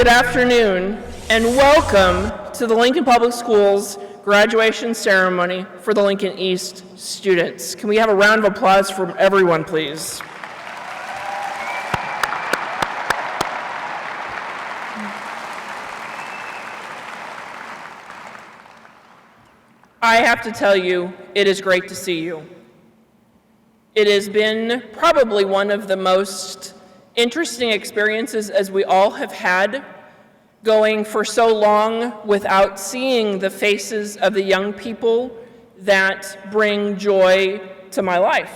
Good afternoon, and welcome to the Lincoln Public Schools graduation ceremony for the Lincoln East students. Can we have a round of applause from everyone, please? I have to tell you, it is great to see you. It has been probably one of the most interesting experiences as we all have had, going for so long without seeing the faces of the young people that bring joy to my life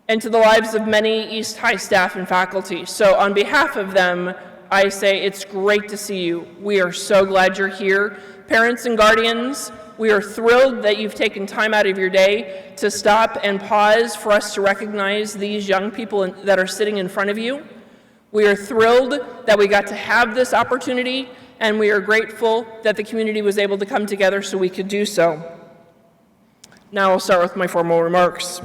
and to the lives of many East High staff and faculty. So on behalf of them, I say it's great to see you. We are so glad you're here. Parents and guardians, we are thrilled that you've taken time out of your day to stop and pause for us to recognize these young people that are sitting in front of you. We are thrilled that we got to have this opportunity, and we are grateful that the community was able to come together so we could do so. Now I'll start with my formal remarks.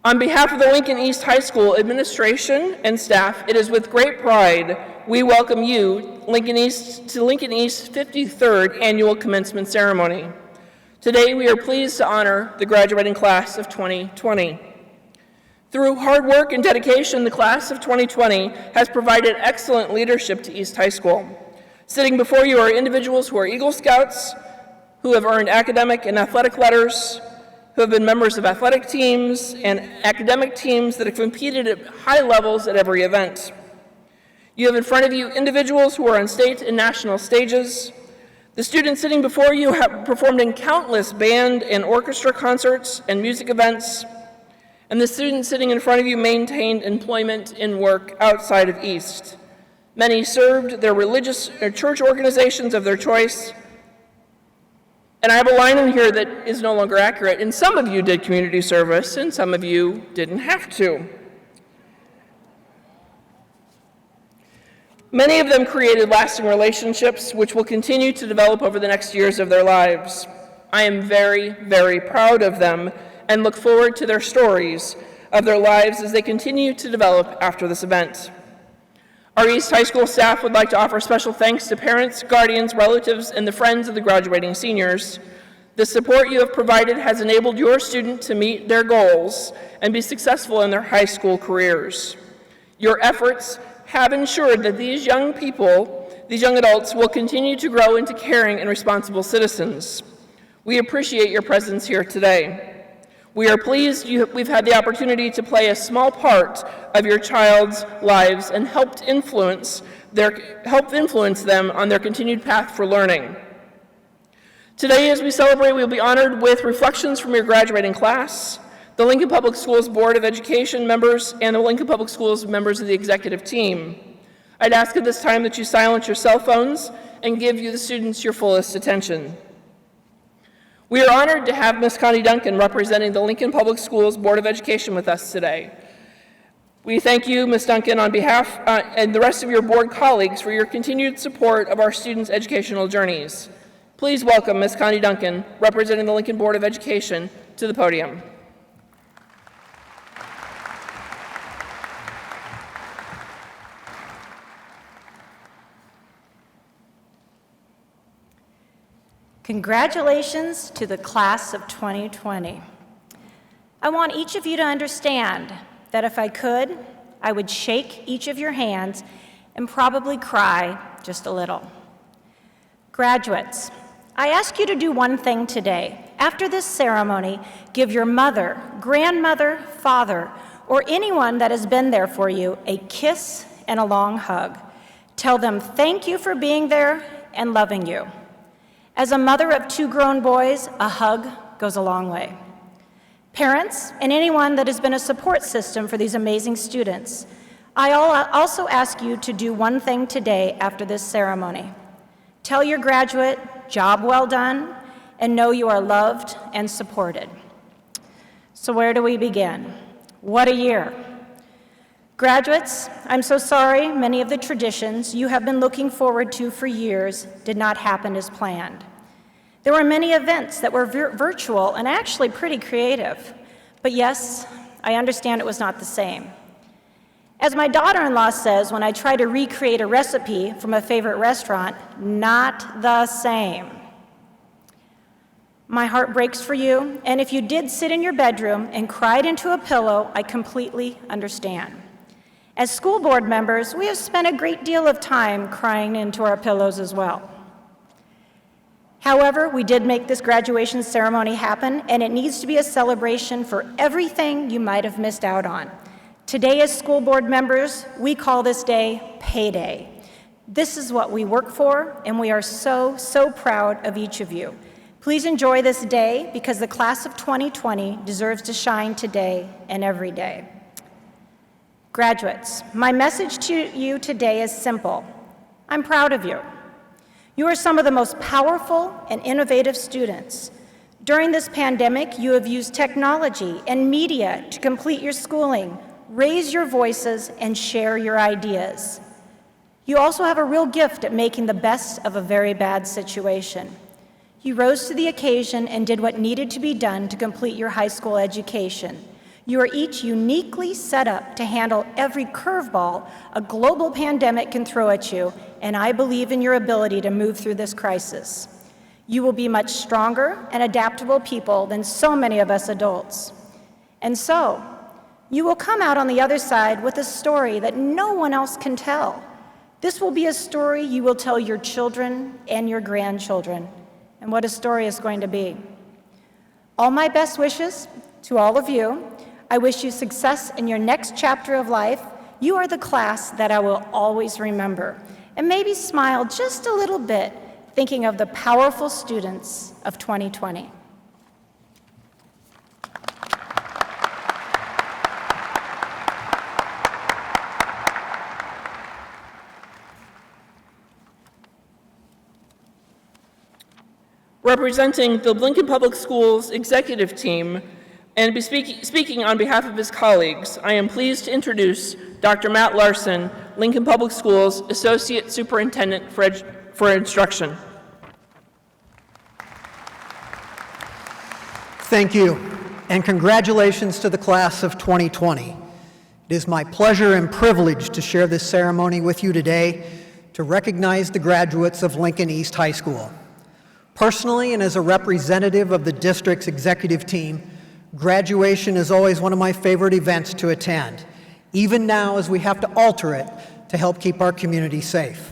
On behalf of the Lincoln East High School administration and staff, it is with great pride we welcome you, to Lincoln East's 53rd annual commencement ceremony. Today we are pleased to honor the graduating class of 2020. Through hard work and dedication, the class of 2020 has provided excellent leadership to East High School. Sitting before you are individuals who are Eagle Scouts, who have earned academic and athletic letters, who have been members of athletic teams and academic teams that have competed at high levels at every event. You have in front of you individuals who are on state and national stages. The students sitting before you have performed in countless band and orchestra concerts and music events, and the students sitting in front of you maintained employment and work outside of East. Many served their religious or church organizations of their choice. And I have a line in here that is no longer accurate. And some of you did community service, and some of you didn't have to. Many of them created lasting relationships, which will continue to develop over the next years of their lives. I am very, very proud of them and look forward to their stories of their lives as they continue to develop after this event. Our East High School staff would like to offer special thanks to parents, guardians, relatives, and the friends of the graduating seniors. The support you have provided has enabled your student to meet their goals and be successful in their high school careers. Your efforts have ensured that these young adults will continue to grow into caring and responsible citizens. We appreciate your presence here today. We are pleased we've had the opportunity to play a small part of your child's lives and help influence them on their continued path for learning. Today, as we celebrate, we will be honored with reflections from your graduating class, the Lincoln Public Schools Board of Education members, and the Lincoln Public Schools members of the executive team. I'd ask at this time that you silence your cell phones and give the students your fullest attention. We are honored to have Ms. Connie Duncan representing the Lincoln Public Schools Board of Education with us today. We thank you, Ms. Duncan, on behalf and the rest of your board colleagues for your continued support of our students' educational journeys. Please welcome Ms. Connie Duncan, representing the Lincoln Board of Education, to the podium. Congratulations to the class of 2020. I want each of you to understand that if I could, I would shake each of your hands and probably cry just a little. Graduates, I ask you to do one thing today. After this ceremony, give your mother, grandmother, father, or anyone that has been there for you a kiss and a long hug. Tell them thank you for being there and loving you. As a mother of 2 grown boys, a hug goes a long way. Parents, and anyone that has been a support system for these amazing students, I also ask you to do one thing today after this ceremony. Tell your graduate, job well done, and know you are loved and supported. So where do we begin? What a year. Graduates, I'm so sorry many of the traditions you have been looking forward to for years did not happen as planned. There were many events that were virtual and actually pretty creative, but yes, I understand it was not the same. As my daughter-in-law says when I try to recreate a recipe from a favorite restaurant, not the same. My heart breaks for you, and if you did sit in your bedroom and cried into a pillow, I completely understand. As school board members, we have spent a great deal of time crying into our pillows as well. However, we did make this graduation ceremony happen, and it needs to be a celebration for everything you might have missed out on. Today, as school board members, we call this day Payday. This is what we work for, and we are so, so proud of each of you. Please enjoy this day because the class of 2020 deserves to shine today and every day. Graduates, my message to you today is simple. I'm proud of you. You are some of the most powerful and innovative students. During this pandemic, you have used technology and media to complete your schooling, raise your voices, and share your ideas. You also have a real gift at making the best of a very bad situation. You rose to the occasion and did what needed to be done to complete your high school education. You are each uniquely set up to handle every curveball a global pandemic can throw at you, and I believe in your ability to move through this crisis. You will be much stronger and adaptable people than so many of us adults. And so, you will come out on the other side with a story that no one else can tell. This will be a story you will tell your children and your grandchildren, and what a story is going to be. All my best wishes to all of you. I wish you success in your next chapter of life. You are the class that I will always remember. And maybe smile just a little bit, thinking of the powerful students of 2020. Representing the Lincoln Public Schools executive team and speaking on behalf of his colleagues, I am pleased to introduce Dr. Matt Larson, Lincoln Public Schools Associate Superintendent for Instruction. Thank you, and congratulations to the class of 2020. It is my pleasure and privilege to share this ceremony with you today to recognize the graduates of Lincoln East High School. Personally, and as a representative of the district's executive team, graduation is always one of my favorite events to attend, even now as we have to alter it to help keep our community safe.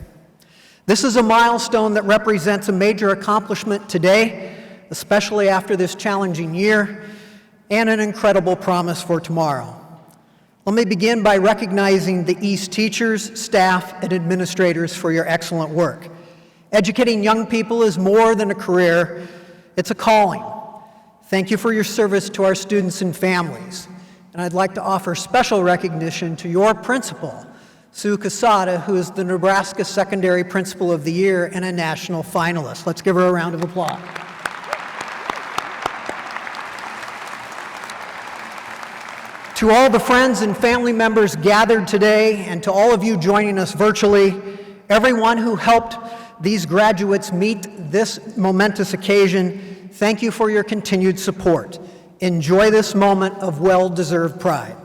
This is a milestone that represents a major accomplishment today, especially after this challenging year, and an incredible promise for tomorrow. Let me begin by recognizing the East teachers, staff, and administrators for your excellent work. Educating young people is more than a career, it's a calling. Thank you for your service to our students and families. And I'd like to offer special recognition to your principal, Sue Casada, who is the Nebraska Secondary Principal of the Year and a national finalist. Let's give her a round of applause. To all the friends and family members gathered today, and to all of you joining us virtually, everyone who helped these graduates meet this momentous occasion, thank you for your continued support. Enjoy this moment of well-deserved pride.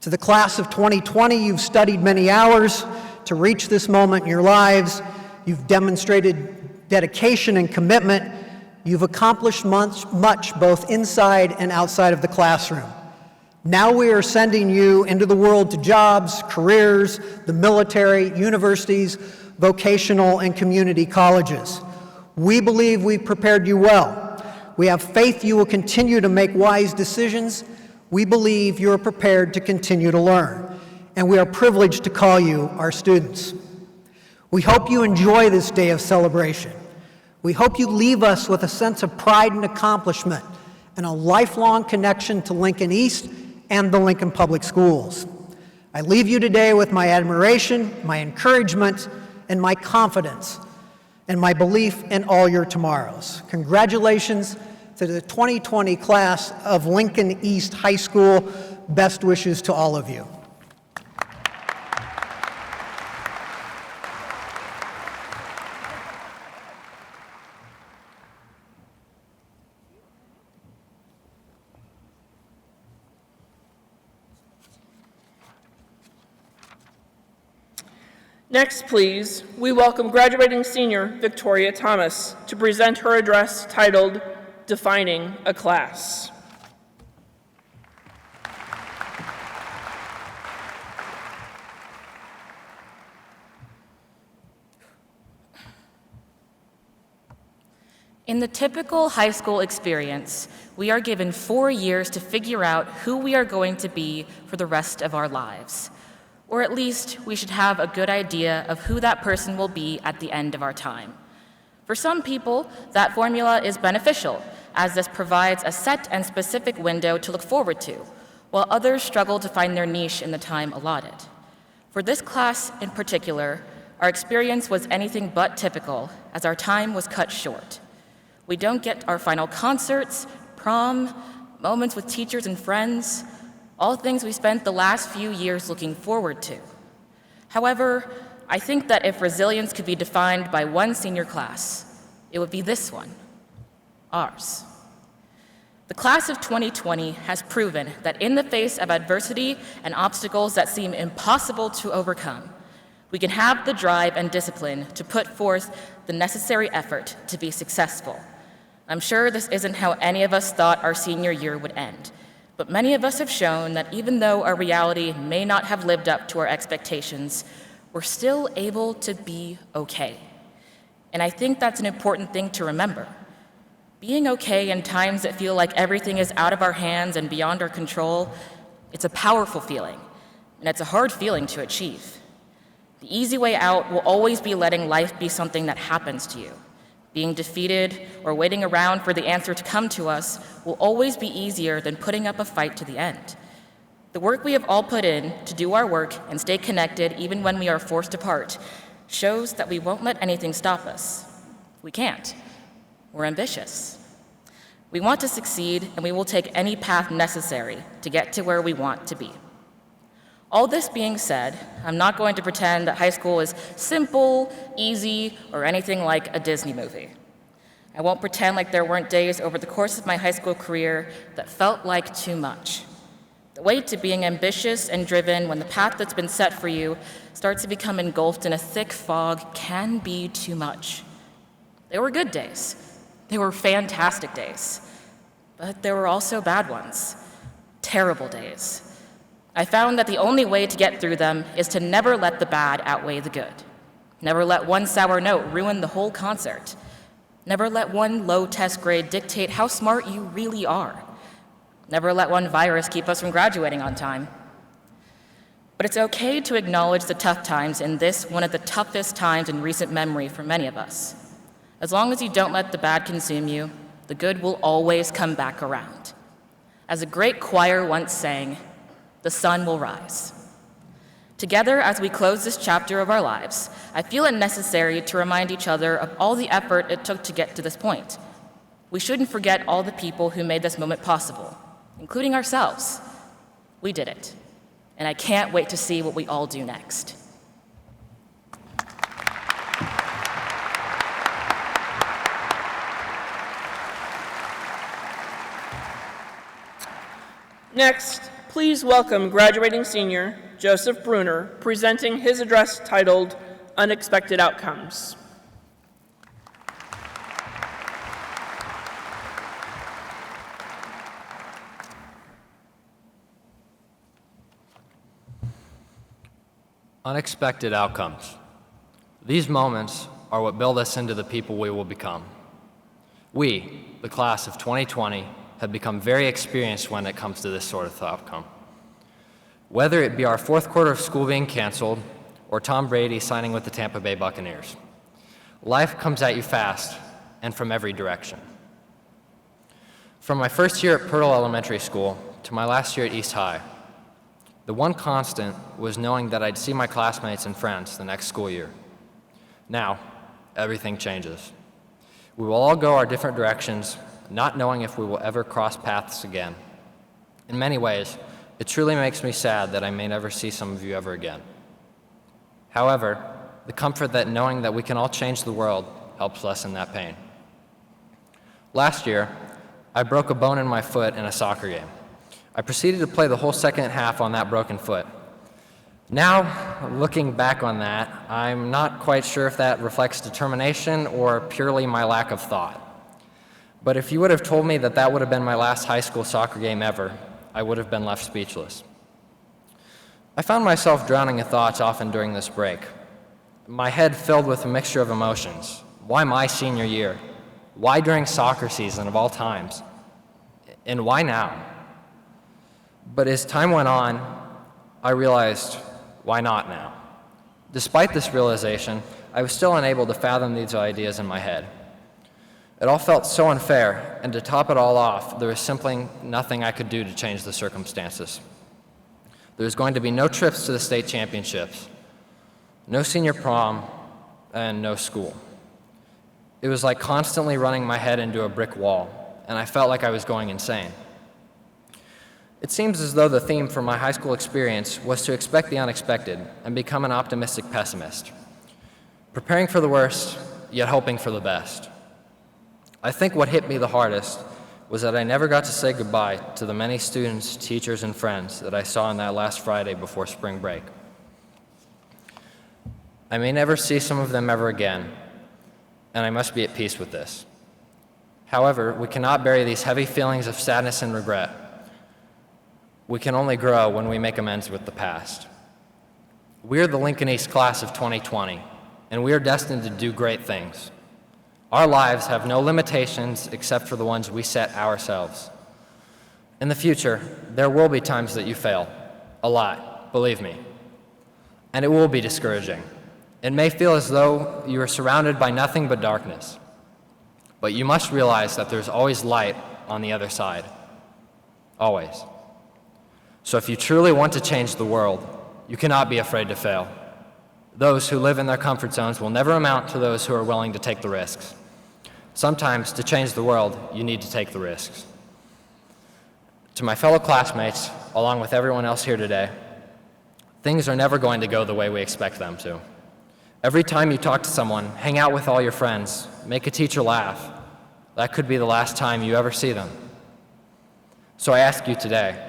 To the class of 2020, you've studied many hours to reach this moment in your lives. You've demonstrated dedication and commitment. You've accomplished much both inside and outside of the classroom. Now we are sending you into the world to jobs, careers, the military, universities, vocational, and community colleges. We believe we've prepared you well. We have faith you will continue to make wise decisions. We believe you are prepared to continue to learn, and we are privileged to call you our students. We hope you enjoy this day of celebration. We hope you leave us with a sense of pride and accomplishment and a lifelong connection to Lincoln East and the Lincoln Public Schools. I leave you today with my admiration, my encouragement, and my confidence, and my belief in all your tomorrows. Congratulations to the 2020 class of Lincoln East High School. Best wishes to all of you. Next, please, we welcome graduating senior Victoria Thomas to present her address titled Defining a Class. In the typical high school experience, we are given 4 years to figure out who we are going to be for the rest of our lives. Or at least we should have a good idea of who that person will be at the end of our time. For some people, that formula is beneficial, as this provides a set and specific window to look forward to, while others struggle to find their niche in the time allotted. For this class in particular, our experience was anything but typical, as our time was cut short. We don't get our final concerts, prom, moments with teachers and friends, all things we spent the last few years looking forward to. However, I think that if resilience could be defined by one senior class, it would be this one, ours. The class of 2020 has proven that in the face of adversity and obstacles that seem impossible to overcome, we can have the drive and discipline to put forth the necessary effort to be successful. I'm sure this isn't how any of us thought our senior year would end, but many of us have shown that even though our reality may not have lived up to our expectations, we're still able to be okay. And I think that's an important thing to remember. Being okay in times that feel like everything is out of our hands and beyond our control, it's a powerful feeling, and it's a hard feeling to achieve. The easy way out will always be letting life be something that happens to you. Being defeated or waiting around for the answer to come to us will always be easier than putting up a fight to the end. The work we have all put in to do our work and stay connected even when we are forced apart shows that we won't let anything stop us. We can't. We're ambitious. We want to succeed, and we will take any path necessary to get to where we want to be. All this being said, I'm not going to pretend that high school is simple, easy, or anything like a Disney movie. I won't pretend like there weren't days over the course of my high school career that felt like too much. The way to being ambitious and driven when the path that's been set for you starts to become engulfed in a thick fog can be too much. There were good days. They were fantastic days. But there were also bad ones. Terrible days. I found that the only way to get through them is to never let the bad outweigh the good. Never let one sour note ruin the whole concert. Never let one low test grade dictate how smart you really are. Never let one virus keep us from graduating on time. But it's okay to acknowledge the tough times in this, one of the toughest times in recent memory for many of us. As long as you don't let the bad consume you, the good will always come back around. As a great choir once sang, the sun will rise. Together, as we close this chapter of our lives, I feel it necessary to remind each other of all the effort it took to get to this point. We shouldn't forget all the people who made this moment possible, including ourselves. We did it, and I can't wait to see what we all do next. Next, please welcome graduating senior Joseph Bruner presenting his address titled Unexpected Outcomes. Unexpected outcomes. These moments are what build us into the people we will become. We, the class of 2020, have become very experienced when it comes to this sort of outcome. Whether it be our fourth quarter of school being canceled or Tom Brady signing with the Tampa Bay Buccaneers, life comes at you fast and from every direction. From my first year at Pearl Elementary School to my last year at East High, the one constant was knowing that I'd see my classmates and friends the next school year. Now, everything changes. We will all go our different directions, not knowing if we will ever cross paths again. In many ways, it truly makes me sad that I may never see some of you ever again. However, the comfort that knowing that we can all change the world helps lessen that pain. Last year, I broke a bone in my foot in a soccer game. I proceeded to play the whole second half on that broken foot. Now, looking back on that, I'm not quite sure if that reflects determination or purely my lack of thought. But if you would have told me that that would have been my last high school soccer game ever, I would have been left speechless. I found myself drowning in thoughts often during this break. My head filled with a mixture of emotions. Why my senior year? Why during soccer season of all times? And why now? But as time went on, I realized, why not now? Despite this realization, I was still unable to fathom these ideas in my head. It all felt so unfair, and to top it all off, there was simply nothing I could do to change the circumstances. There was going to be no trips to the state championships, no senior prom, and no school. It was like constantly running my head into a brick wall, and I felt like I was going insane. It seems as though the theme for my high school experience was to expect the unexpected and become an optimistic pessimist, preparing for the worst, yet hoping for the best. I think what hit me the hardest was that I never got to say goodbye to the many students, teachers, and friends that I saw on that last Friday before spring break. I may never see some of them ever again, and I must be at peace with this. However, we cannot bury these heavy feelings of sadness and regret. We can only grow when we make amends with the past. We are the Lincoln East class of 2020, and we are destined to do great things. Our lives have no limitations except for the ones we set ourselves. In the future, there will be times that you fail. A lot, believe me. And it will be discouraging. It may feel as though you are surrounded by nothing but darkness. But you must realize that there's always light on the other side. Always. So if you truly want to change the world, you cannot be afraid to fail. Those who live in their comfort zones will never amount to those who are willing to take the risks. Sometimes, to change the world, you need to take the risks. To my fellow classmates, along with everyone else here today, things are never going to go the way we expect them to. Every time you talk to someone, hang out with all your friends, make a teacher laugh, that could be the last time you ever see them. So I ask you today,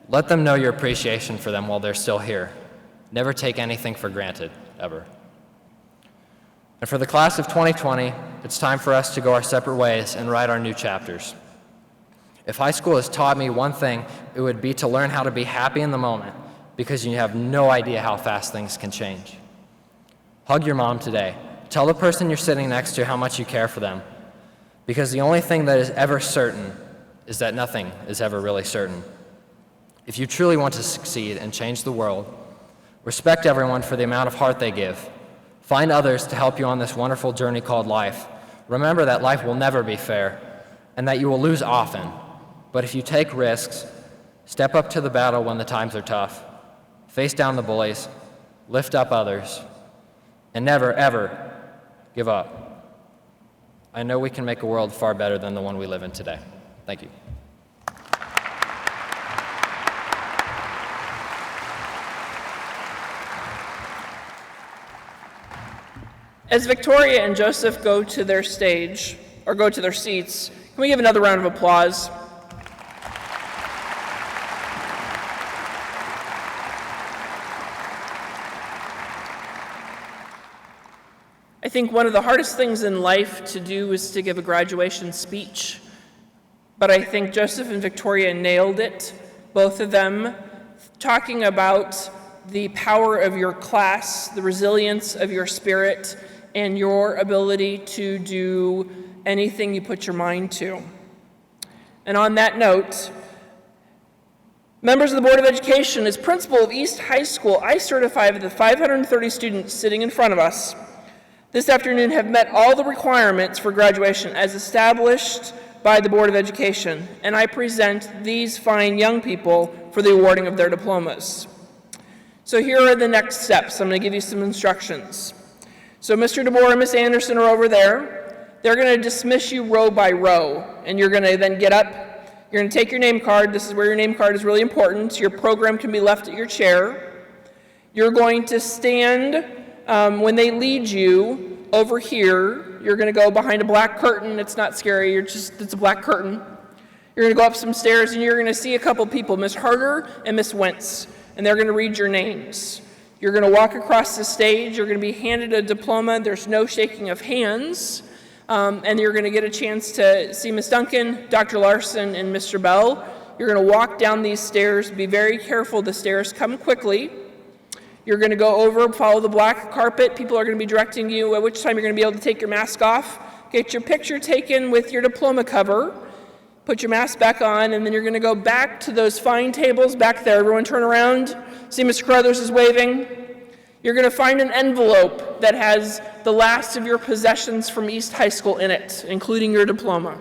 let them know your appreciation for them while they're still here. Never take anything for granted, ever. And for the class of 2020, it's time for us to go our separate ways and write our new chapters. If high school has taught me one thing, it would be to learn how to be happy in the moment, because you have no idea how fast things can change. Hug your mom today. Tell the person you're sitting next to how much you care for them, because the only thing that is ever certain is that nothing is ever really certain. If you truly want to succeed and change the world, respect everyone for the amount of heart they give. Find others to help you on this wonderful journey called life. Remember that life will never be fair and that you will lose often. But if you take risks, step up to the battle when the times are tough, face down the bullies, lift up others, and never, ever give up. I know we can make a world far better than the one we live in today. Thank you. As Victoria and Joseph go to their stage, or go to their seats, can we give another round of applause? I think one of the hardest things in life to do is to give a graduation speech. But I think Joseph and Victoria nailed it, both of them, talking about the power of your class, the resilience of your spirit, and your ability to do anything you put your mind to. And on that note, members of the Board of Education, as principal of East High School, I certify that the 530 students sitting in front of us this afternoon have met all the requirements for graduation as established by the Board of Education, and I present these fine young people for the awarding of their diplomas. So here are the next steps. I'm going to give you some instructions. So Mr. DeBoer and Ms. Anderson are over there. They're going to dismiss you row by row, and you're going to then get up. You're going to take your name card. This is where your name card is really important. Your program can be left at your chair. You're going to stand when they lead you over here. You're going to go behind a black curtain. It's not scary. It's a black curtain. You're going to go up some stairs, and you're going to see a couple people, Ms. Harder and Ms. Wentz, and they're going to read your names. You're going to walk across the stage. You're going to be handed a diploma. There's no shaking of hands. And you're going to get a chance to see Ms. Duncan, Dr. Larson, and Mr. Bell. You're going to walk down these stairs. Be very careful. The stairs come quickly. You're going to go over, follow the black carpet. People are going to be directing you, at which time you're going to be able to take your mask off, get your picture taken with your diploma cover, put your mask back on, and then you're going to go back to those fine tables back there. Everyone turn around. See Mr. Carruthers is waving. You're going to find an envelope that has the last of your possessions from East High School in it, including your diploma.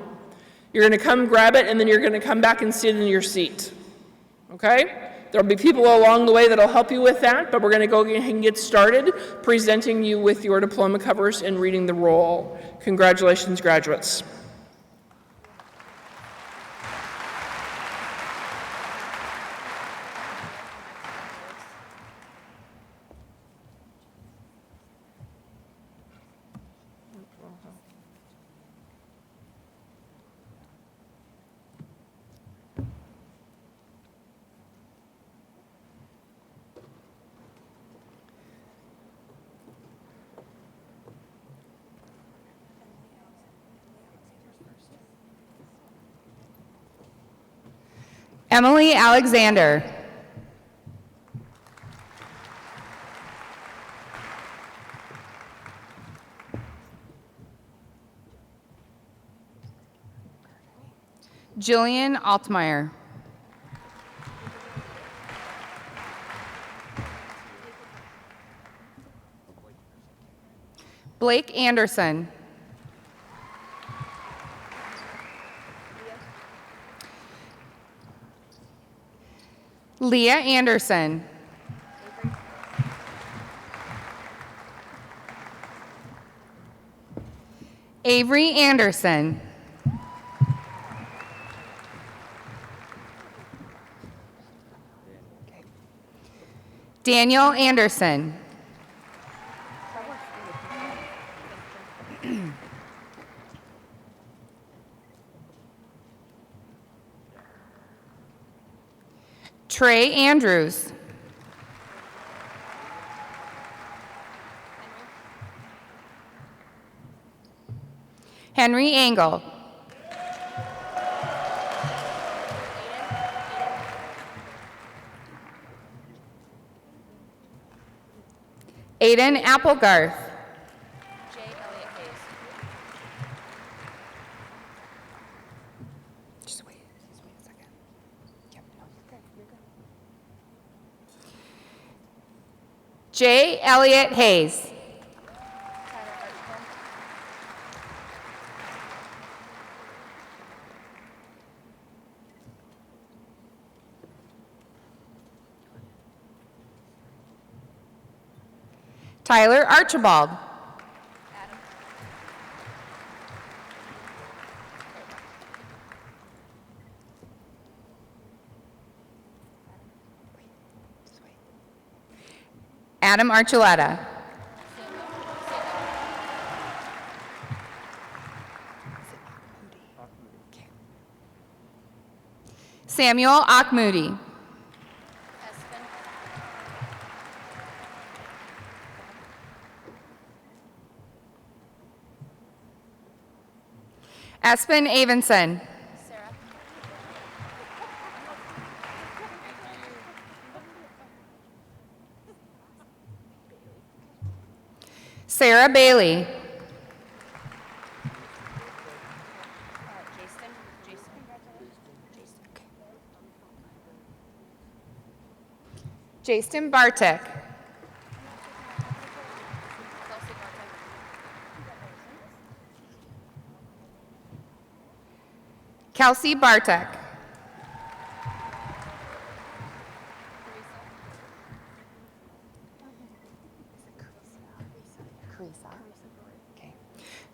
You're going to come grab it, and then you're going to come back and sit in your seat. Okay? There'll be people along the way that'll help you with that, but we're going to go ahead and get started presenting you with your diploma covers and reading the roll. Congratulations, graduates. Emily Alexander. Jillian Altmeyer. Blake Anderson. Leah Anderson. Avery Anderson. Daniel Anderson. Trey Andrews. Henry Engel. Aiden Applegarth. Just wait a second. Yep, no, you're good. J. Elliott Hayes. Tyler Archibald. Adam Archuleta. Samuel Akmoudi. Espen Avenson. Sarah Bailey. Jason Bartek. Kelsey Bartek.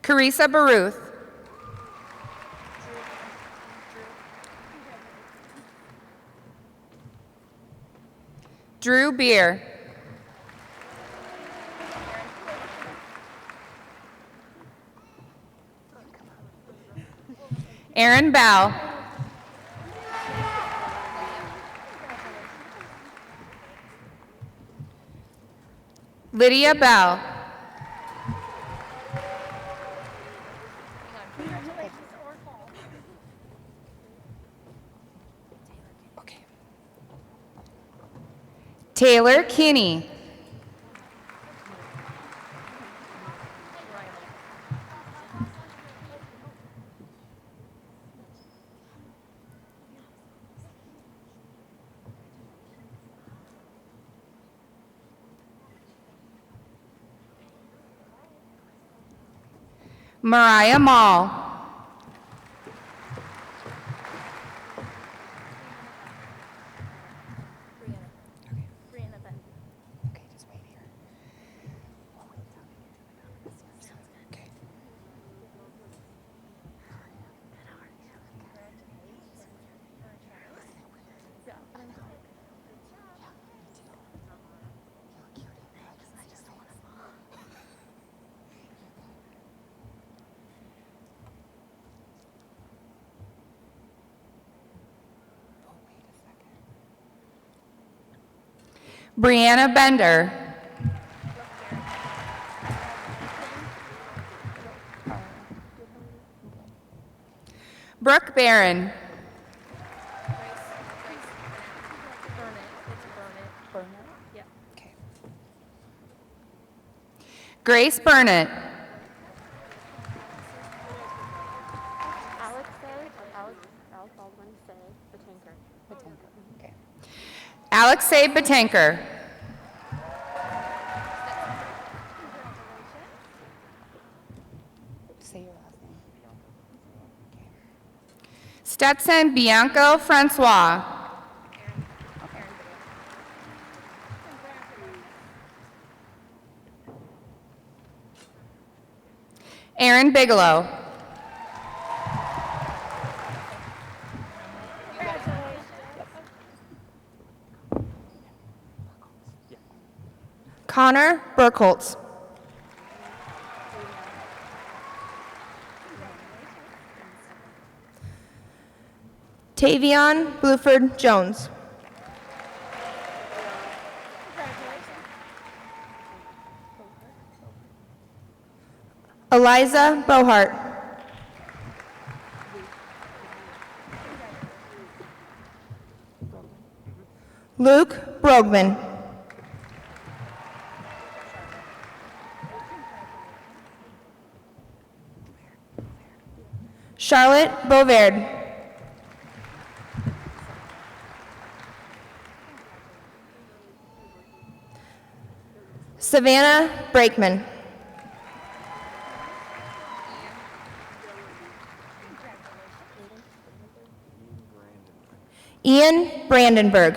Carissa Baruth. Drew Beer. Aaron Bow. Lydia Bell. Okay. Taylor Kinney. Mariah Mall. Okay, just wait here. We'll wait down here. Okay. Oh, wait a second. Brianna Bender. Brooke Barron. Okay. Grace Burnett. Okay. Alexei Batanker. Say your last name. Okay. Stetson Bianco Francois. Aaron Bigelow. Connor Burkholtz. Tavion Bluford Jones. Eliza Bohart. Luke Brogman. Charlotte Bovaird. Savannah Brakeman. Ian Brandenburg.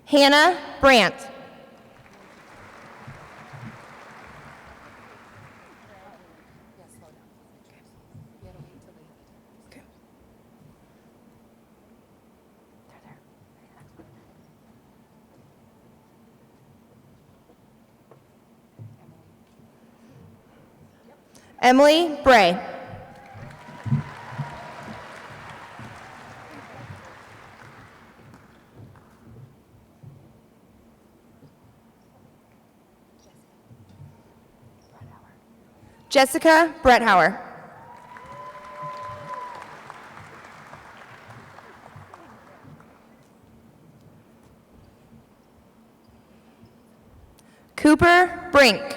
Hannah Brandt. Okay. Emily Bray. Jessica Bretthauer. Cooper Brink.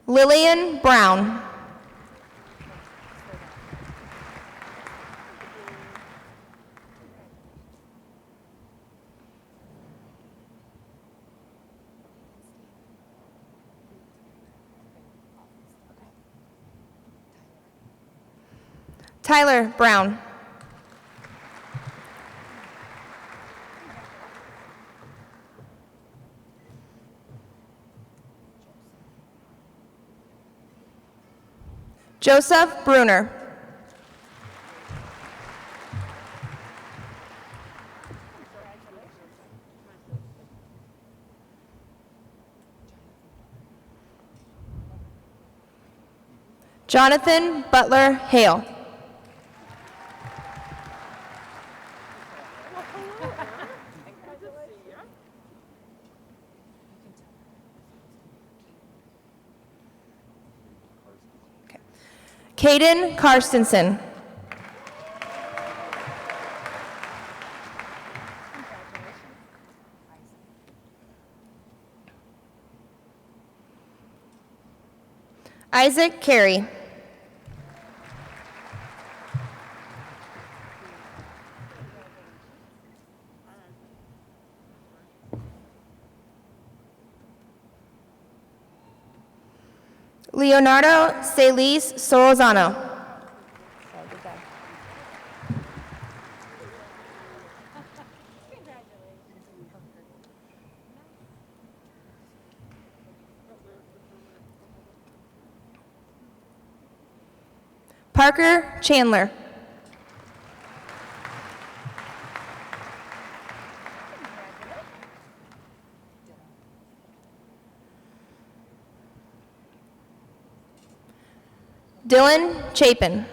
Lillian Brown. Tyler Brown. Joseph Bruner. Jonathan Butler Hale. Caden Karstensen. Isaac Carey. Leonardo Celis Sorozano. Parker Chandler. Dylan Chapin.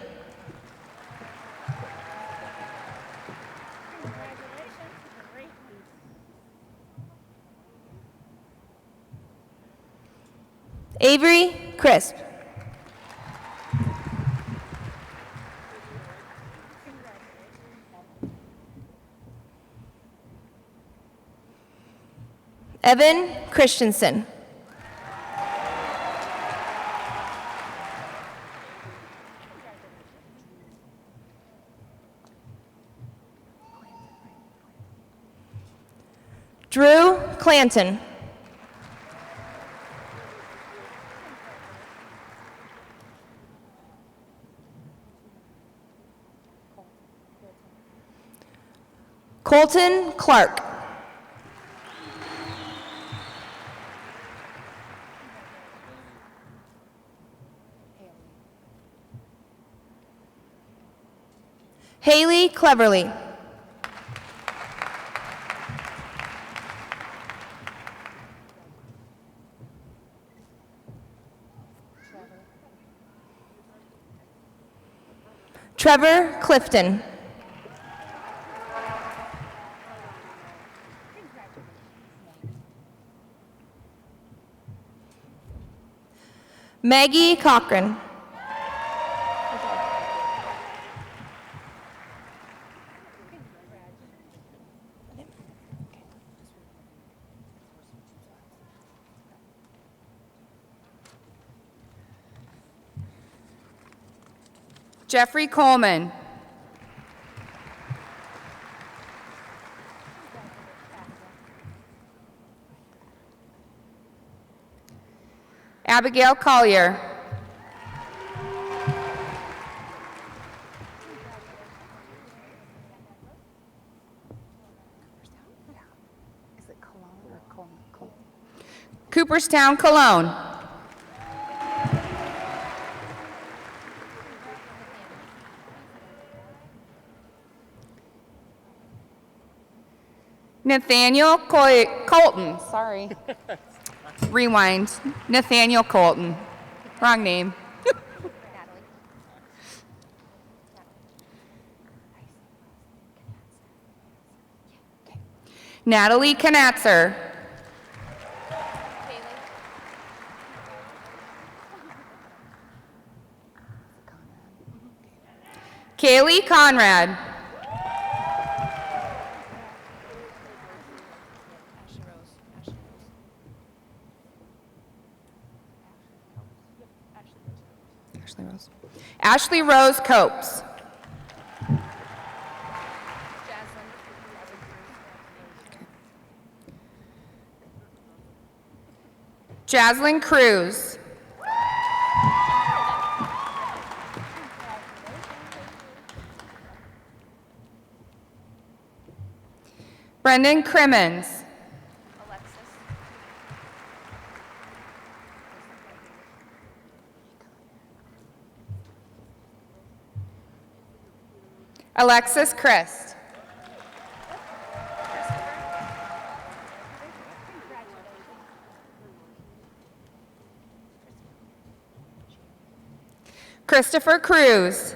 Avery Crisp. Evan Christensen. Drew Clanton. Colton Clark. Haley Cleverly. Trevor Clifton. Maggie Cochran. Jeffrey Coleman. Abigail Collier. Is it Cologne or Cologne? Cooperstown, Cologne. Nathaniel Colton. Sorry. Rewind. Nathaniel Colton. Wrong name. Natalie Knatzer. Kaylee Conrad. Ashley Rose Copes. Jaslyn Cruz. Brendan Crimmins. Alexis Christ. Christopher Cruz.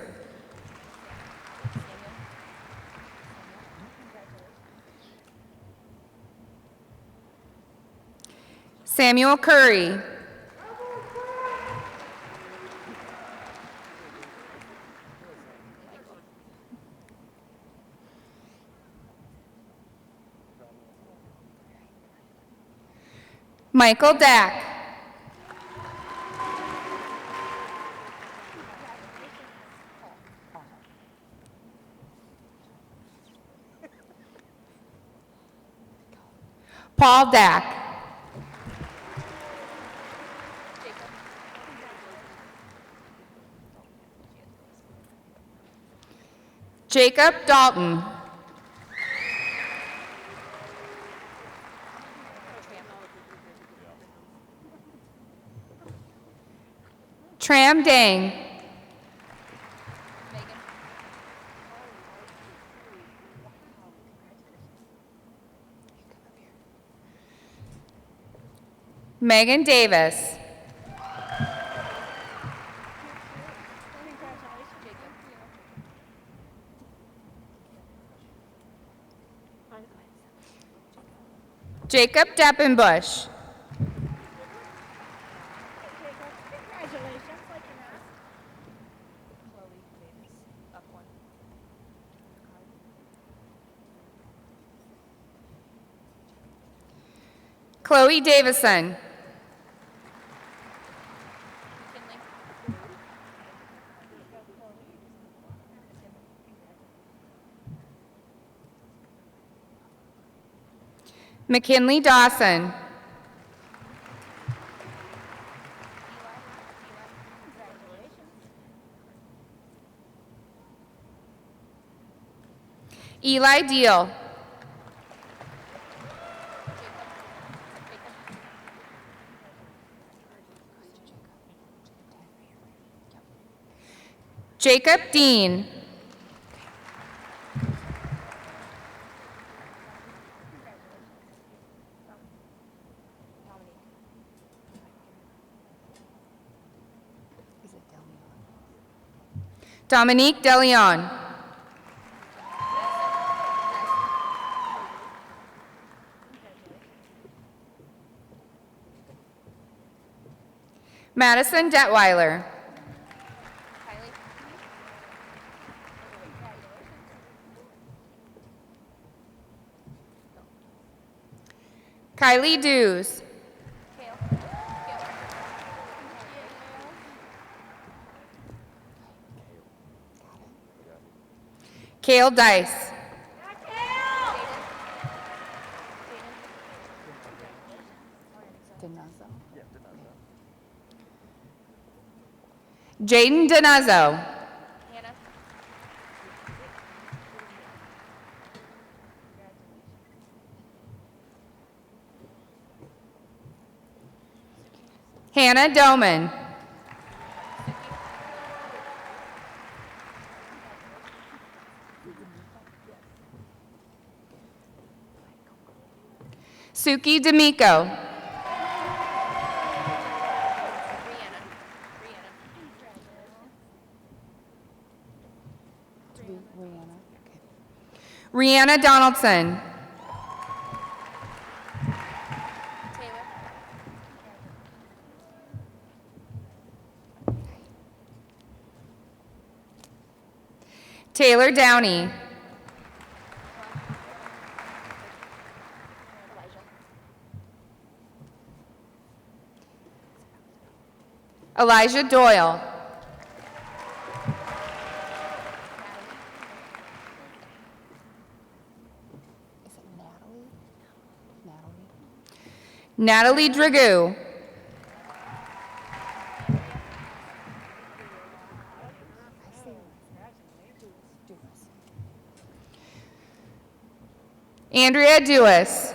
Samuel Curry. Michael Dack. Paul Dack. Jacob Dalton. Tram Dang. Megan Davis. Jacob Deppenbush. Chloe Davison. McKinley Dawson. Eli Deal. Jacob Dean. Dominique DeLeon. Madison Detweiler. Kylie Dews. Kale Dice. Jaden Donazzo. Hannah Doman. Suki D'Amico. Rihanna Donaldson. Taylor Downey. Elijah Doyle. Natalie Dragoo. Andrea Dewis.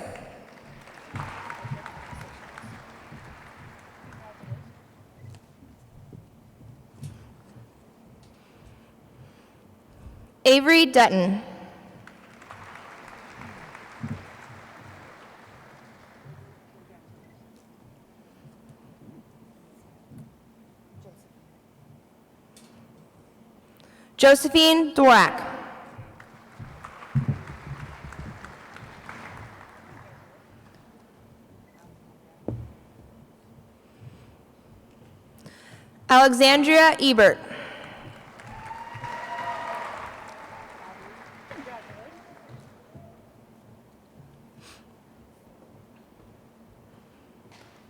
Avery Dutton. Josephine Dworak. Alexandria Ebert.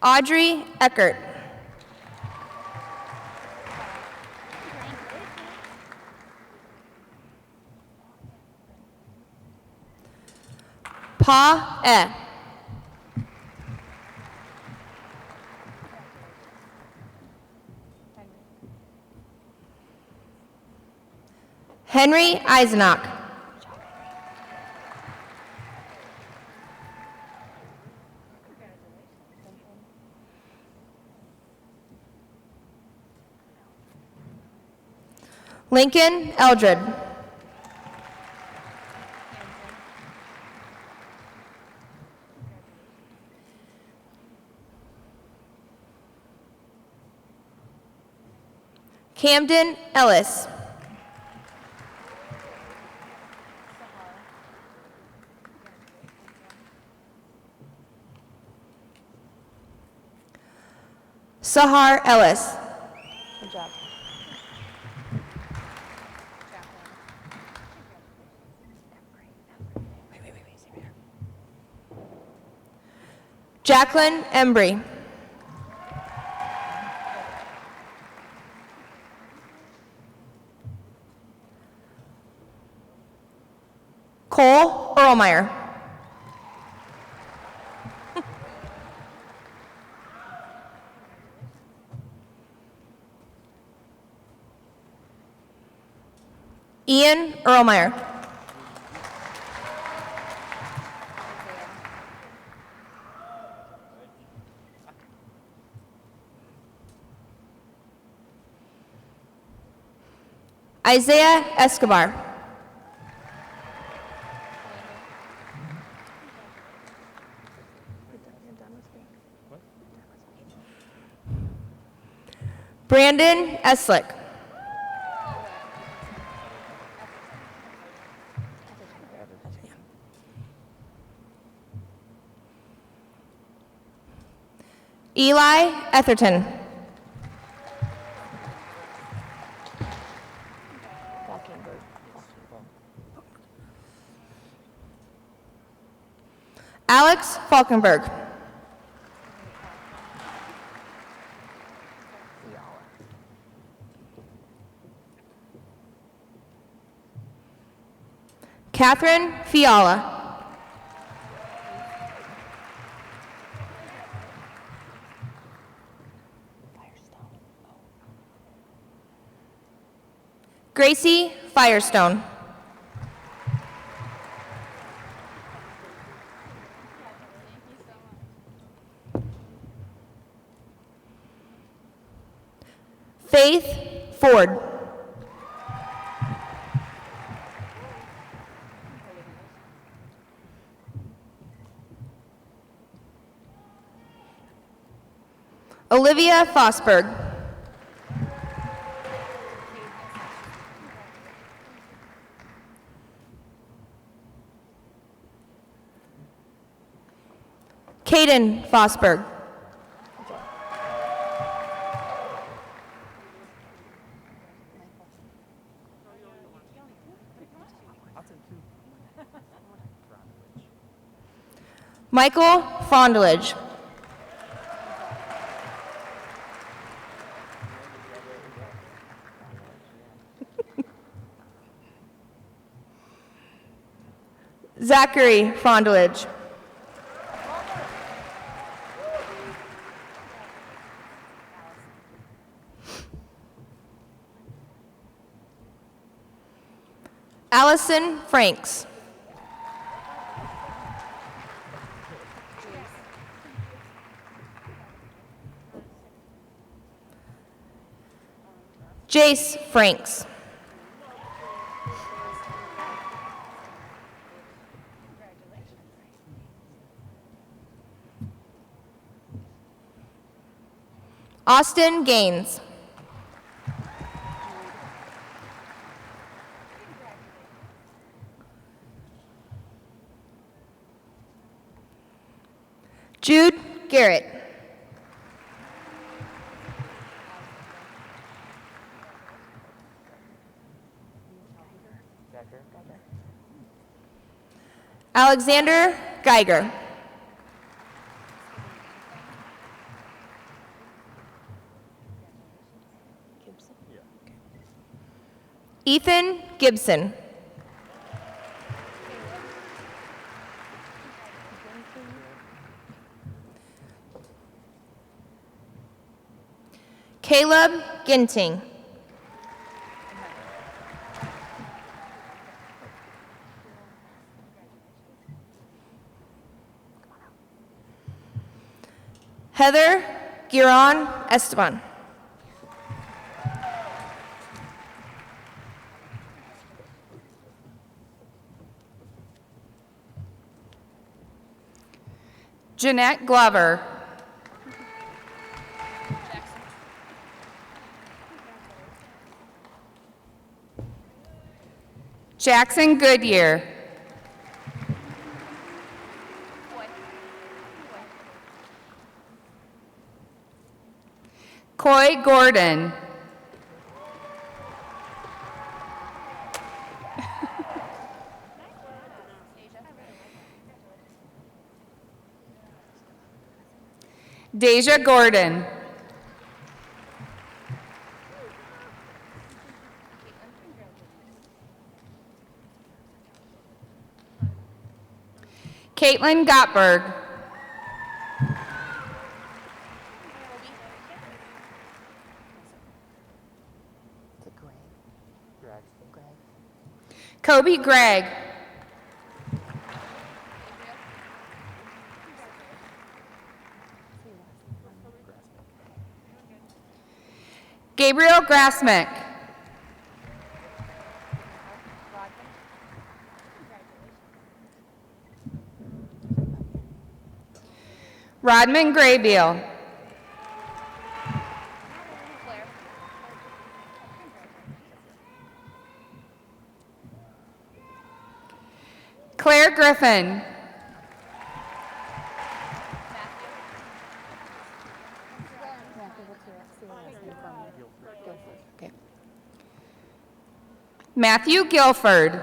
Audrey Eckert. Pa E. Henry Eisenach. Lincoln Eldred. Camden Ellis. Sahar Ellis. Good job. Jacqueline Embry. Cole Erlmeyer. Ian Erlmeyer. Isaiah Escobar. Brandon Eslick. Eli Etherton. Alex Falkenberg. Catherine Fiala. Gracie Firestone. Faith Ford. Olivia Fosberg. Caden Fosberg. Michael Fondlage. Zachary Fondlage. Allison Franks. Jace Franks. Austin Gaines. Jude Garrett. Alexander Geiger. Ethan Gibson. Caleb Ginting. Heather Giron Esteban. Jeanette Glover. Jackson Goodyear. Coy Gordon. Deja Gordon. Caitlin Gottberg. Is it Greg? Greg. Kobe Gregg. Gabriel Grassmick. Rodman Graybeal. Claire Griffin. Okay. Matthew Guilford.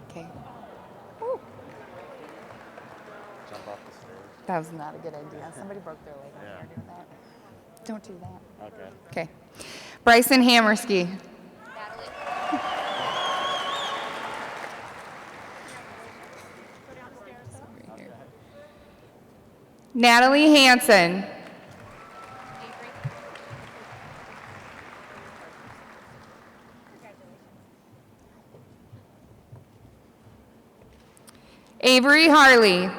Okay. That was not a good idea. Somebody broke their leg when they were doing that. Don't do that. Okay. Bryson Hammersky. Natalie Hansen. Avery Harley.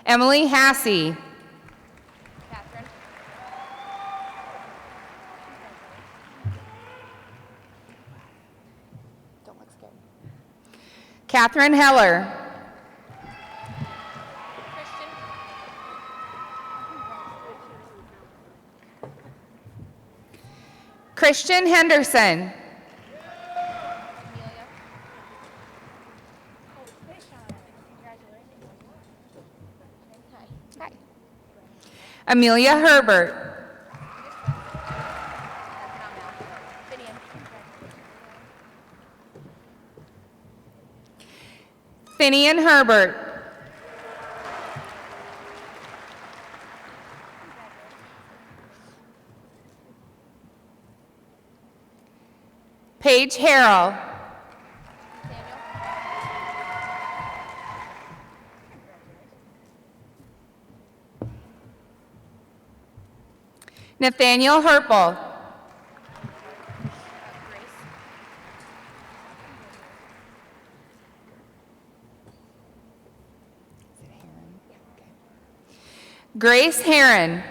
Emily Hassey. Don't look scared. Catherine Heller. Christian Henderson. Amelia Herbert. Finian Herbert. Paige Harrell. Nathaniel Herpel. Is it Heron? Okay. Grace Heron.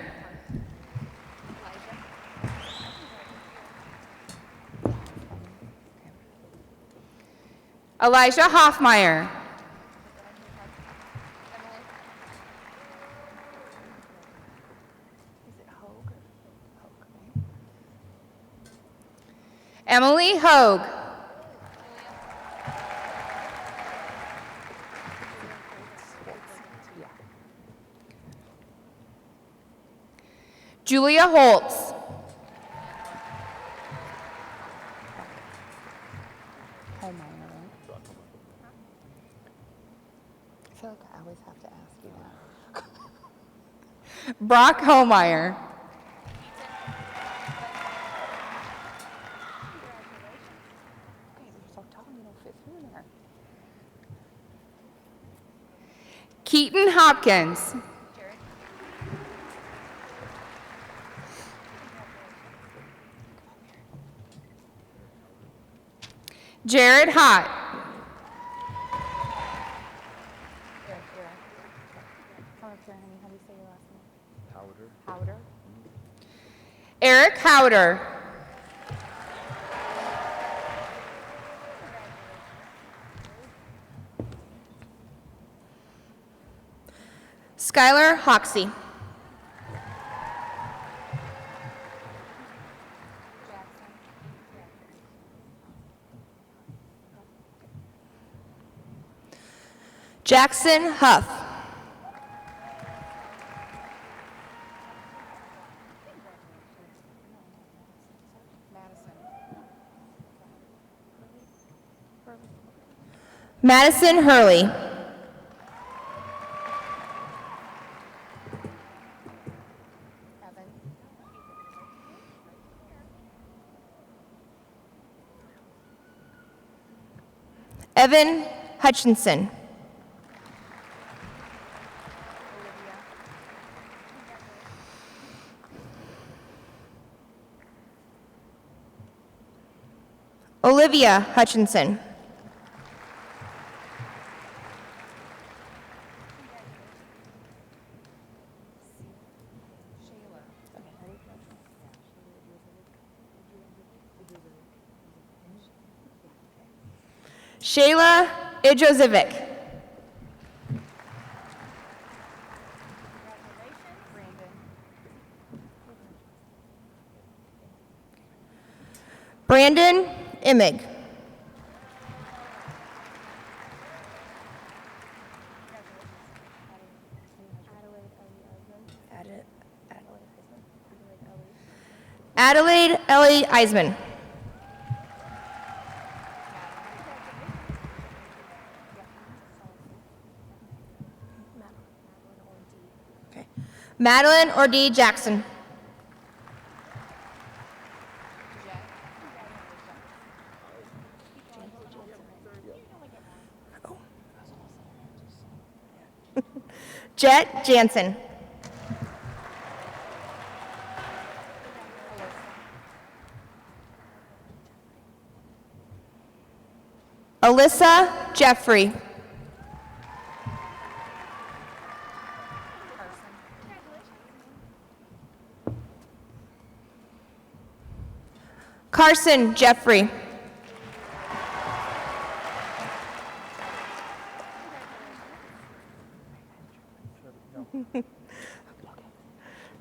Elijah Hoffmeyer. Emily Hogue. Julia Holtz. I feel like I always have to ask you that. Brock Homeyer. You're so tall, you don't fit through there. Keaton Hopkins. Jared Hott. Come up here, honey. How do you say your last name? Howder. Eric Howder. Skylar Hoxie. Jackson Huff. Madison Hurley. Evan Hutchinson. Olivia Hutchinson. Shayla Idrozivic. Brandon Imig. Adelaide Ellie Eisman. Okay. Madeline Ordee Jackson. Jet Jansen. Alyssa Jeffrey. Carson Jeffrey.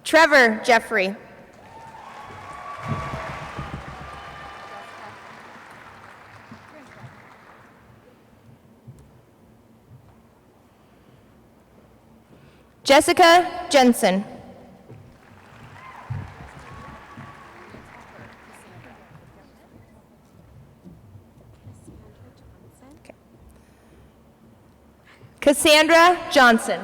Trevor Jeffrey. Jessica Jensen. Okay. Cassandra Johnson.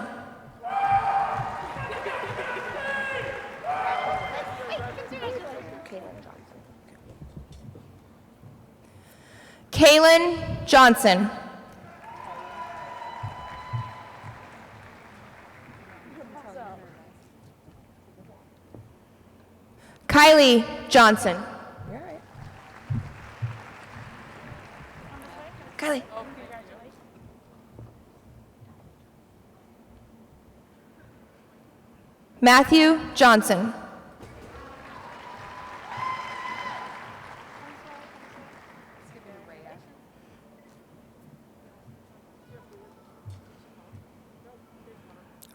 Kaylin Johnson. Kylie Johnson. Kylie. Matthew Johnson.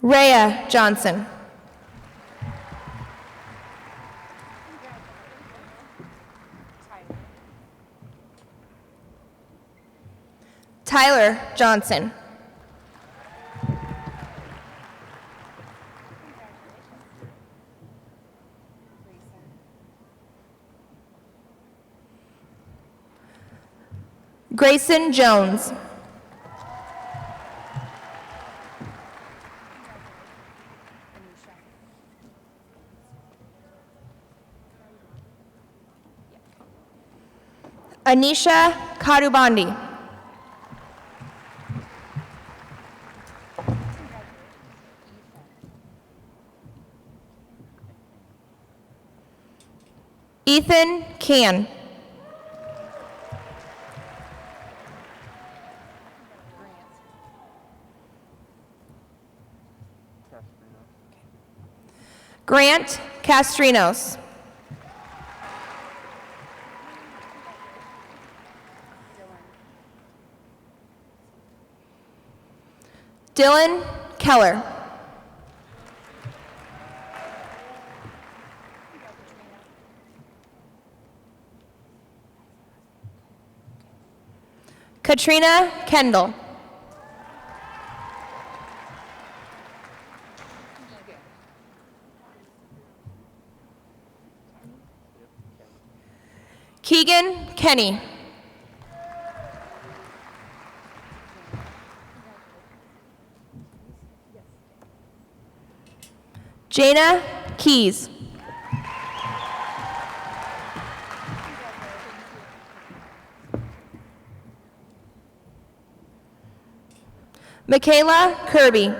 Rhea Johnson. Skylar Johnson. Grayson Jones. Anisha Kadubandi. Ethan Can. Grant Castrinos. Dylan Keller. Katrina Kendall. Keegan Kenny. Jana Keys. Michaela Kirby.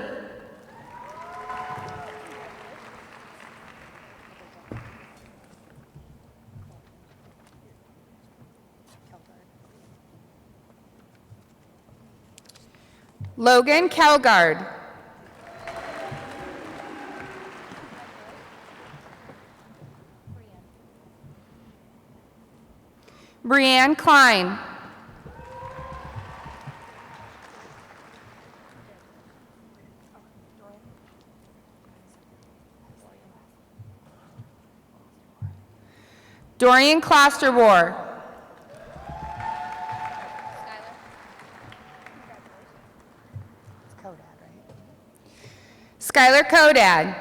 Logan Kelgard. Brianne Klein. Dorian Klosterboer. It's Kodad, right? Skylar Kodad.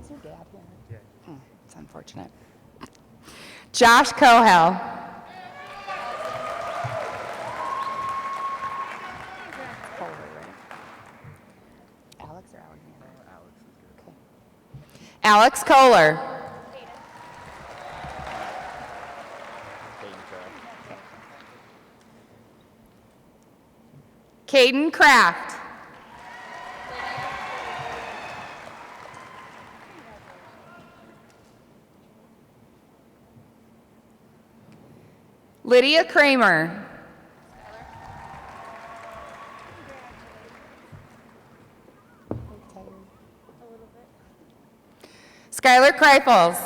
Is your dad here? Oh, it's unfortunate. Josh Cohell. Kohler, right? Alex or Alexander? Alex is good. Okay. Alex Kohler. Caden Kraft. Lydia Kramer. Skylar Kreifels.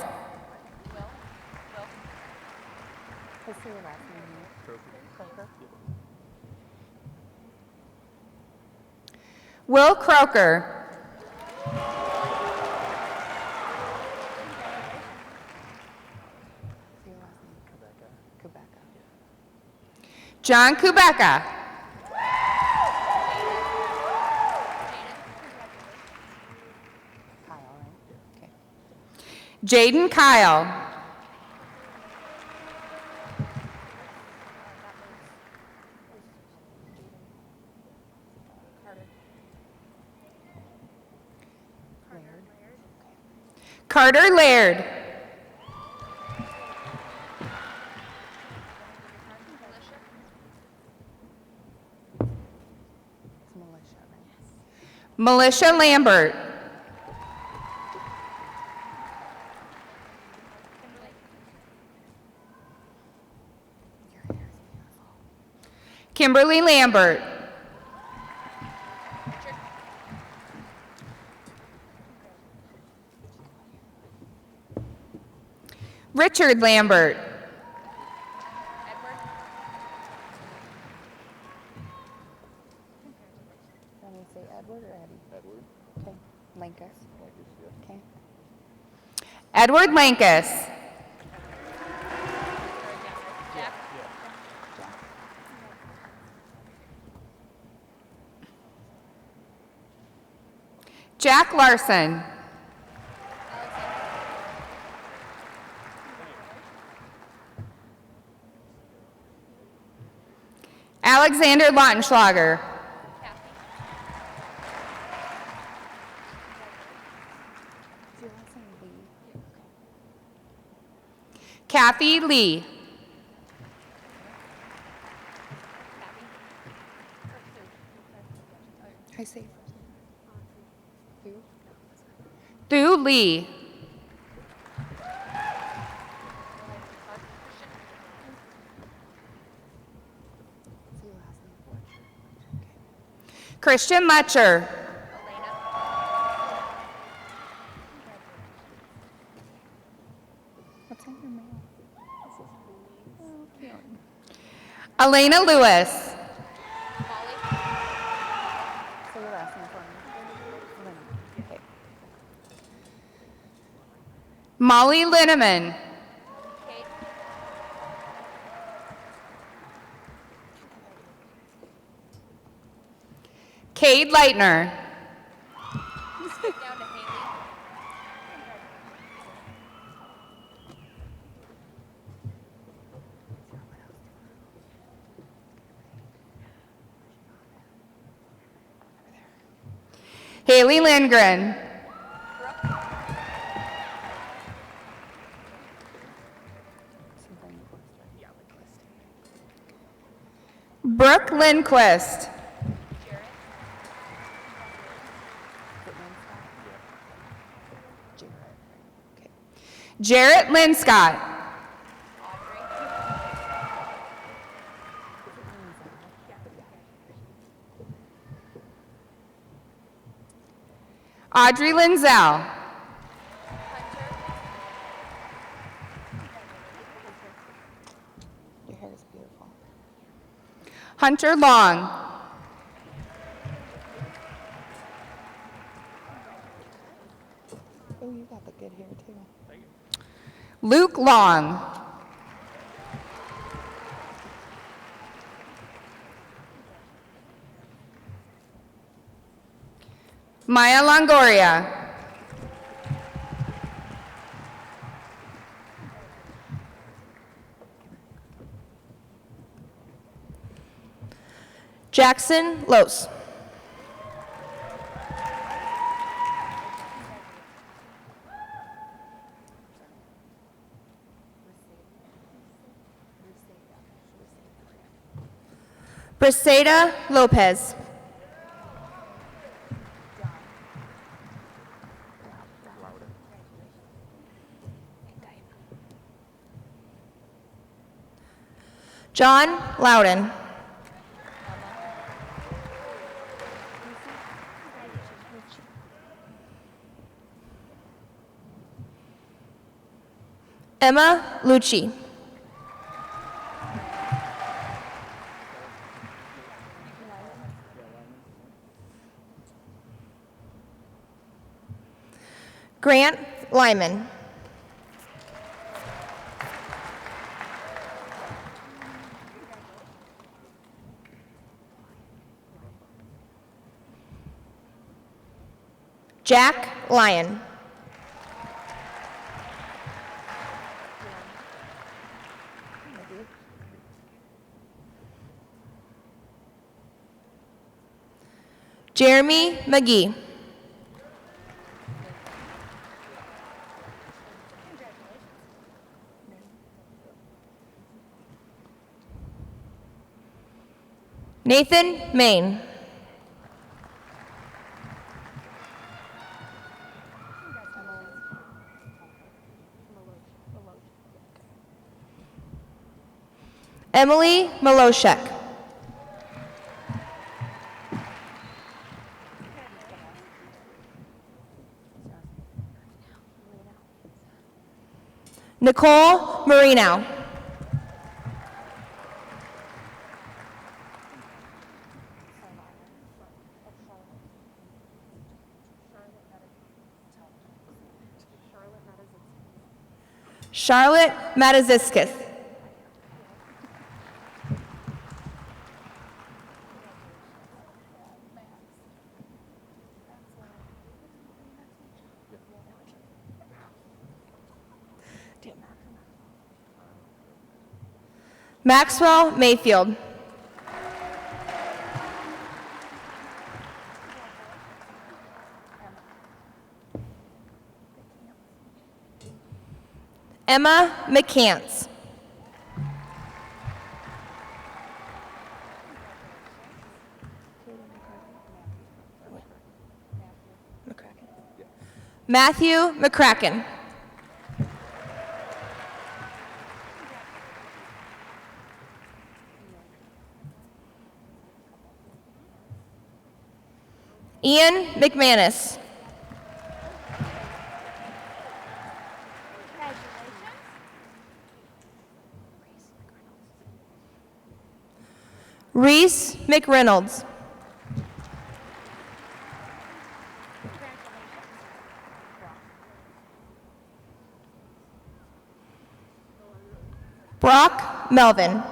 Let's see your last name. Croker. Will Croker. See your last name. Kubeka. John Kubeka. Kyle, right? Okay. Jaden Kyle. Carter Laird. It's Militia, right? Militia Lambert. Your hair is beautiful. Kimberly Lambert. Richard Lambert. Want me to say Edward or Eddie? Edward. Okay. Lankus. Okay. Edward Lankus. Jack Larson. Alexander Lautenschlager. Kathy Lee. I say Thu Lee. Christian Mutcher. what's in your mail? Elena Lewis. Say your last name for me. Okay. Molly Linneman. Cade Leitner. Haley Lindgren. Brooke Lindquist. Jarrett Linscott. Audrey Linzel. Your hair is beautiful. Hunter Long. Oh, you got the good hair too. Luke Long. Maya Longoria. Jackson Los. Briseida Lopez. John Loudon. Emma Lucci. Grant Lyman. Jack Lyon. Jeremy McGee. Nathan Main. Emily Maloshek. Nicole Marino. Charlotte Mataziskis. Maxwell Mayfield. Emma McCants. Matthew McCracken. Ian McManus. Reese McReynolds. Brock Melvin.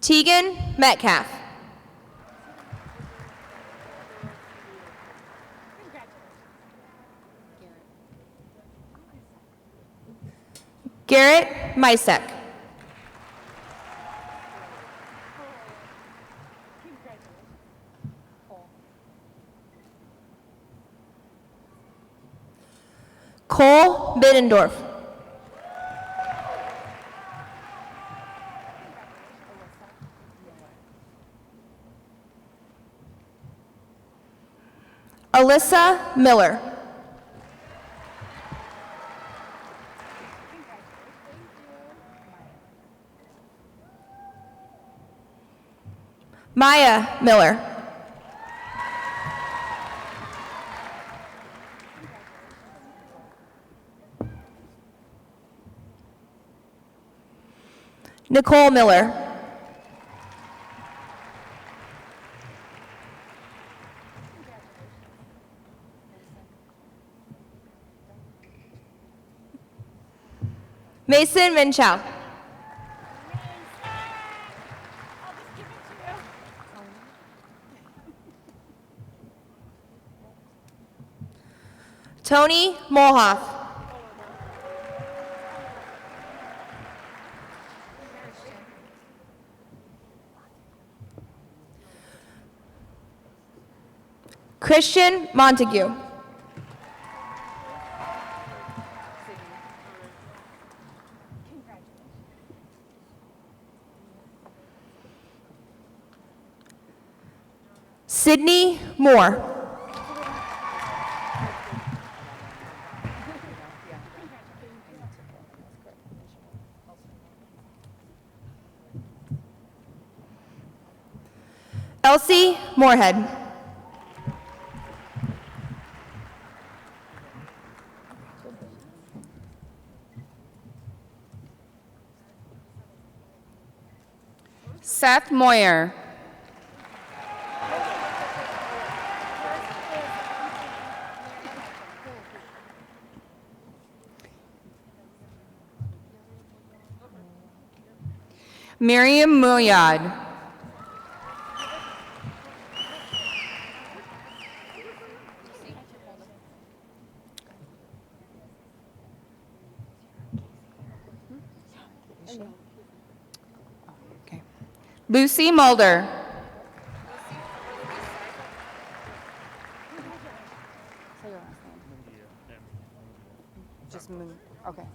Tegan Metcalf. Garrett Mysek. Cole Biddendorf. Alyssa Miller. Maya Miller. Nicole Miller. Mason Minchow. Tony Molhoff. Christian Montague. Sydney Moore. Elsie Moorhead. Seth Moyer. Miriam Muyad. Okay. Lucy Mulder. Say your last name. Just Moon. Okay.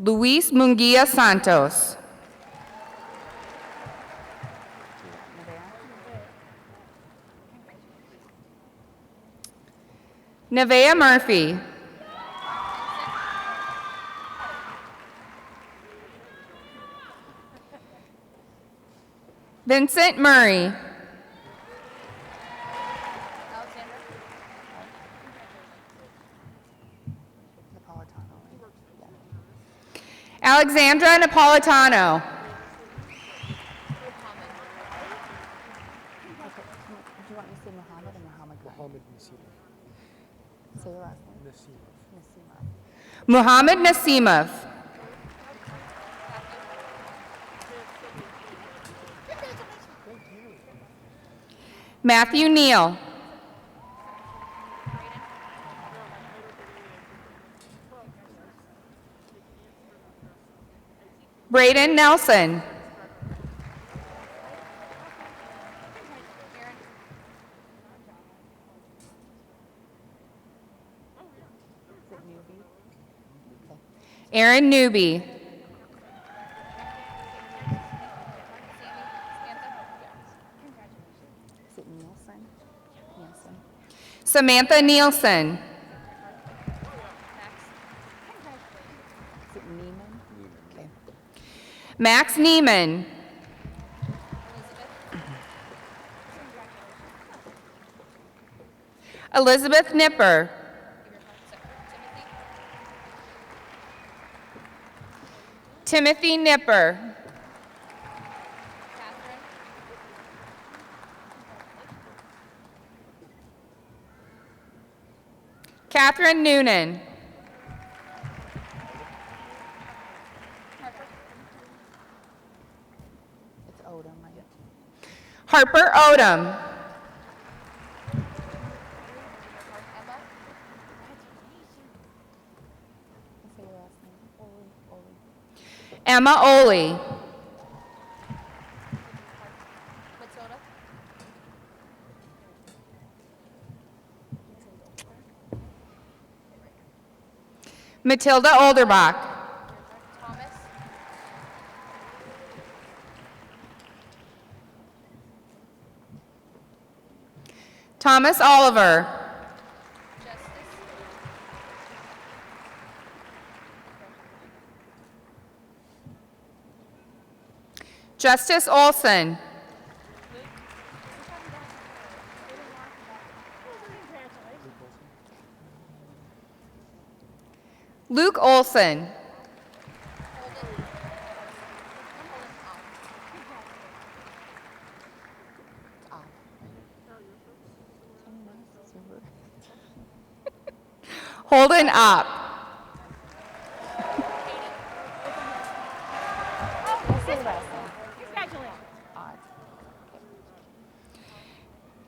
Luis Munguia Santos. Nevaeh Murphy. Vincent Murray. Alexandra Napolitano. Do you want me to say Muhammad or Muhammad? Muhammad Nasimov. Say your last name. Nasimov. Muhammad Nasimov. Matthew Neal. Braden Nelson. Aaron Newby. Is it Nielsen? Nielsen. Samantha Nielsen. Is it Neiman? Okay. Max Neiman. Elizabeth Nipper. Timothy Nipper. Catherine Noonan. It's Odom, right? Harper Odom. Say your last name. Oli. Emma Oley. Matilda Olderbach. Thomas Oliver. Justice Olson. Luke Olson. Holden Opp. Say your last name. Odd.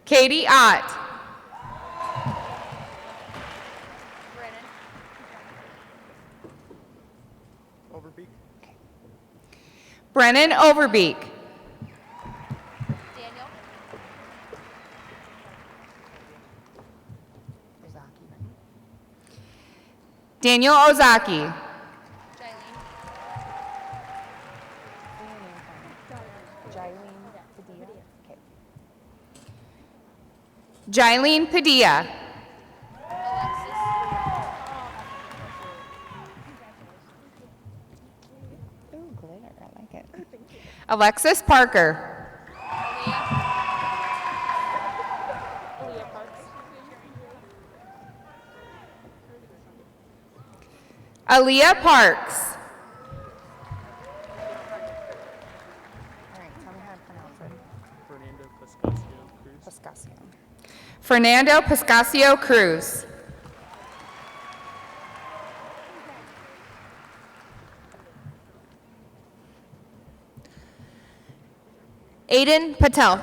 Katie Ott. Overbeek. Brennan Overbeek. Ozaki, right? Daniel Ozaki. Say your name for me. Jylene Padilla. Okay. Jylene Padilla. Ooh, glitter. I like it. Alexis Parker. Aaliyah Parks. All right, tell me how to pronounce it. Fernando Pascasio Cruz. Pascasio. Fernando Pascasio Cruz. Aiden Patel.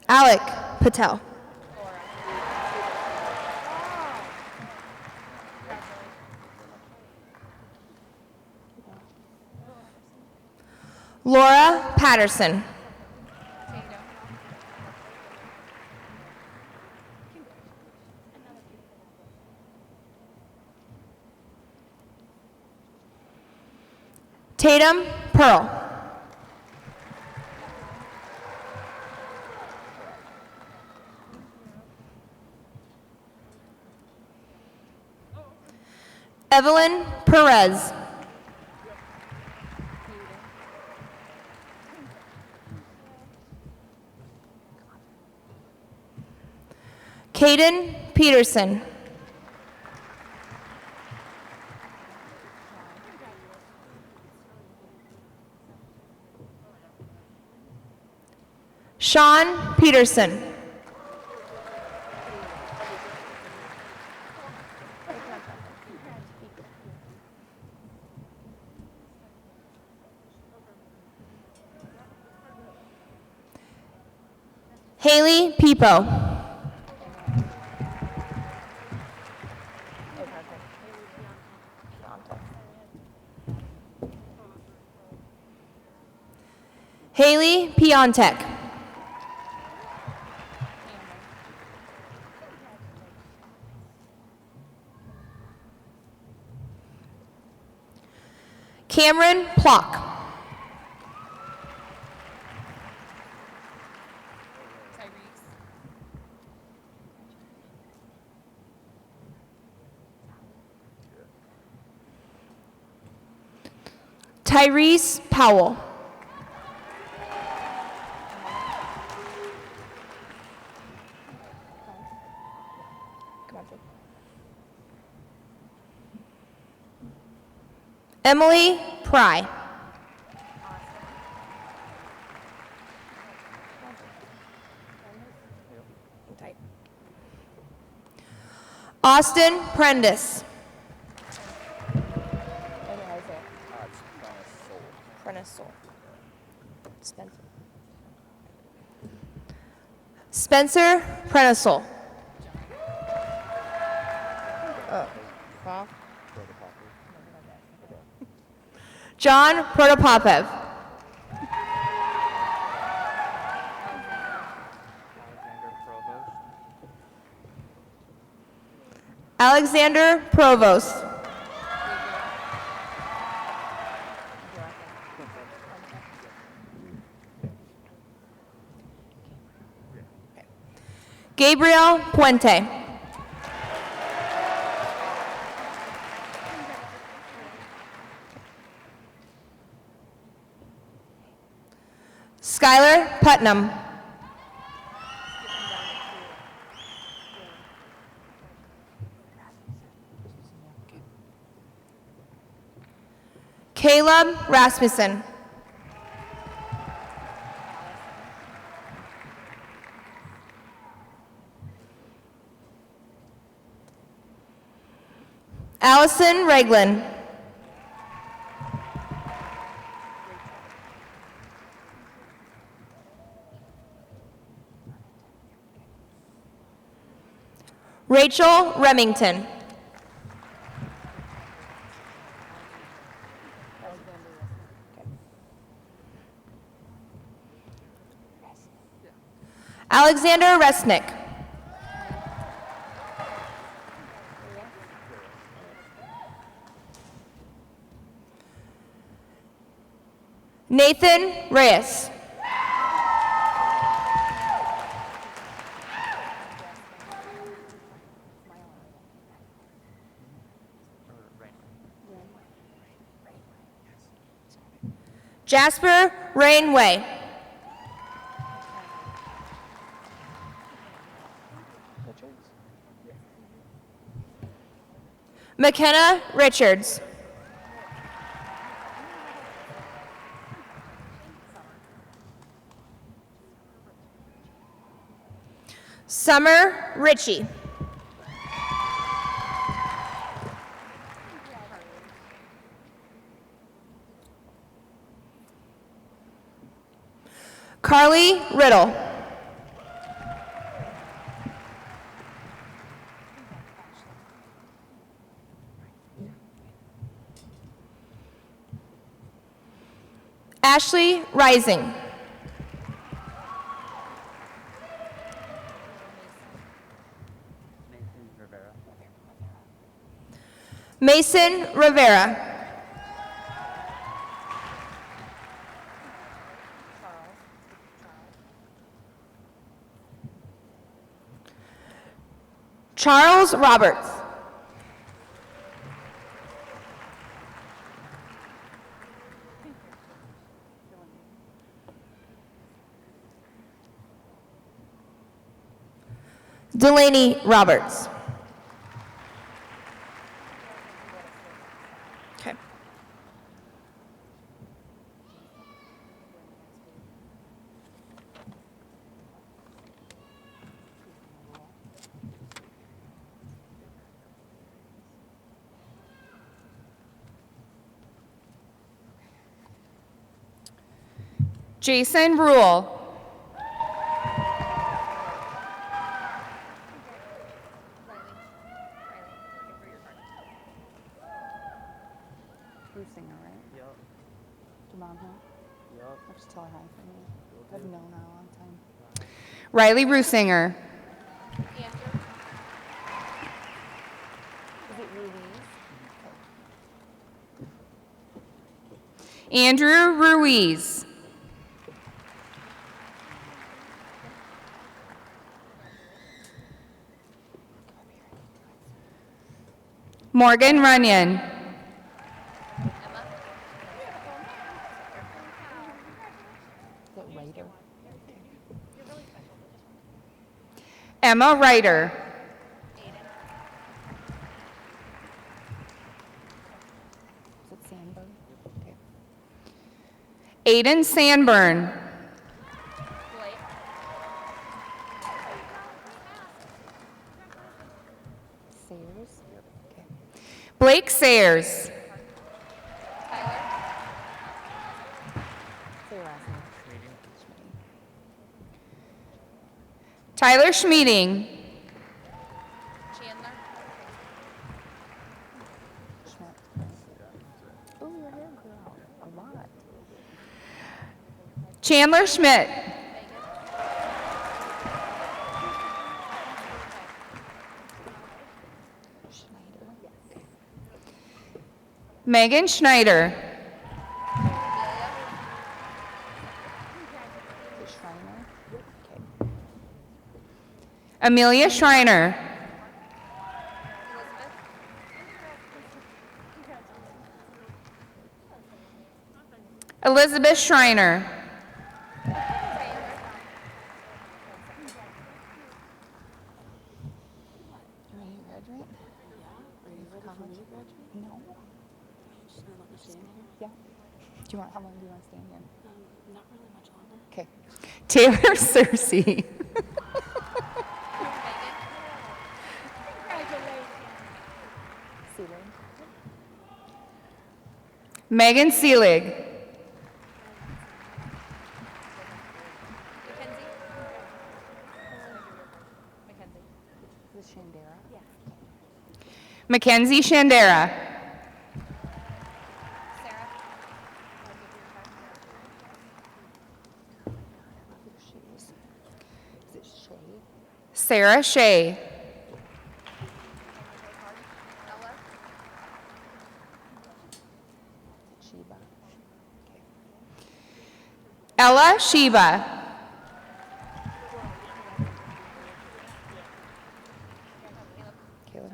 Alec Patel. Laura Patterson. Tatum Pearl. Evelyn Perez. Caden Peterson. Sean Peterson. Haley Peepo. Haley Piontek. Cameron Plock. Tyrese Powell. Emily Pry. Austin Prentice. Spencer Prenisol. John Protopopev. Alexander Provost. Gabriel Puente. Skylar Putnam. Caleb Rasmussen. Allison Reglin. Rachel Remington. Alexander Resnick. Nathan Reyes. Jasper Rainway. McKenna Richards. Summer Ritchie. Carly Riddle. Ashley Rising. Mason Rivera. Charles Roberts. Delaney Roberts. Okay. Jason Rule. Rusinger, right? Yup. Your mom here? Yup. I have to tell her hi for me. I've known her a long time. Riley Rusinger. Is it Ruiz? Andrew Ruiz. Morgan Runyon. Is it Ryder? Emma Ryder. Is it Sandberg? Okay. Aiden Sandburn. Sayers? Okay. Blake Sayers. Say your last name. Tyler Schmeeding. Schmidt. Oh, your hair grew out a lot. Chandler Schmidt. Schneider. Okay. Megan Schneider. Is it Schreiner? Okay. Amelia Schreiner. Elizabeth Schreiner. You ready to graduate? Ready for college? No. Yeah. Do you want, how long do you want to stay in here? Not really much longer. Okay. Taylor Searcy. Sealing. Megan Seelig. Is it Shandera? Yeah. Mackenzie Shandera. Is it Shay? Sarah Shea. Sheba? Okay. Ella Sheba. Caleb?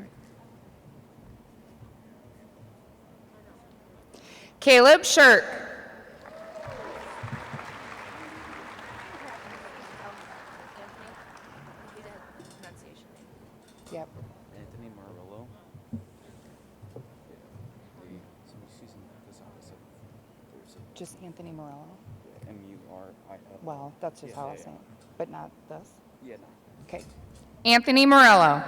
Caleb Shirk. Yep. Anthony Marillo. She's in this office at Thursday. Just Anthony Morello? M-U-R-I-L. Well, that's just how I say it. But not this? Yeah, no. Okay. Anthony Morello.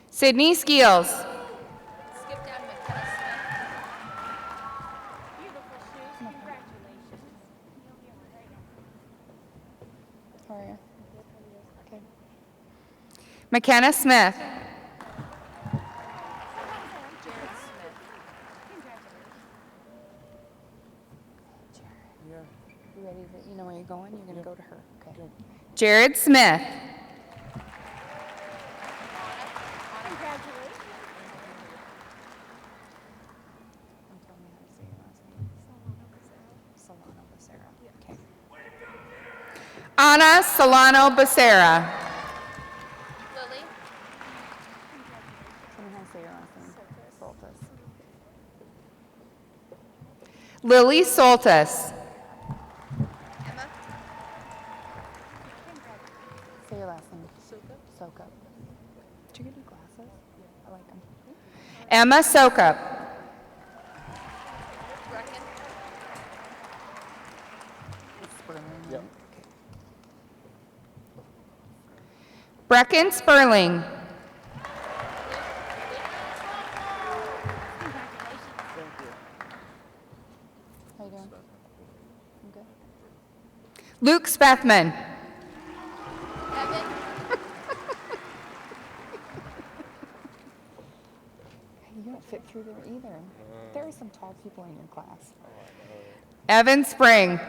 Sydney Skeels. How are you? Okay. McKenna Smith. You ready to, you know where you're going? You're going to go to her. Okay. Jared Smith. And tell me how to say your last name. Solano Becerra. Okay. Ana Solano Becerra. Tell me how to say your last name. Soltis. Lily Soltis. Say your last name. Soka. Did you get new glasses? I like them. Emma Sokup. It's Sperling. Yep. Okay. Brecken Sperling. How you doing? I'm good. Luke Spethman. Evan? true there either. There are some tall people in your class. Evan Spring.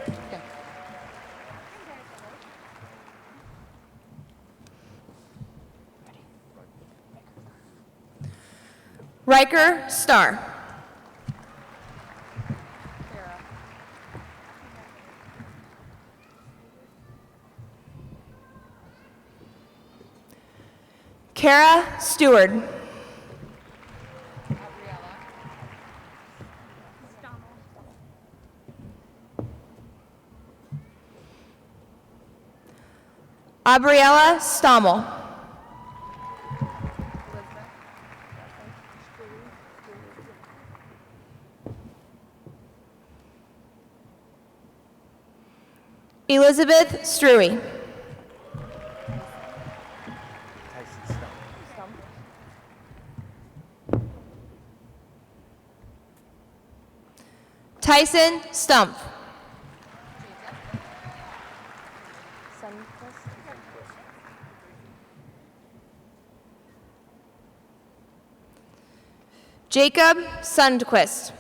Okay. Riker Starr. Kara Stewart. Abriella Stommel. Elizabeth Struey. Tyson Stump. Jacob Sundquist.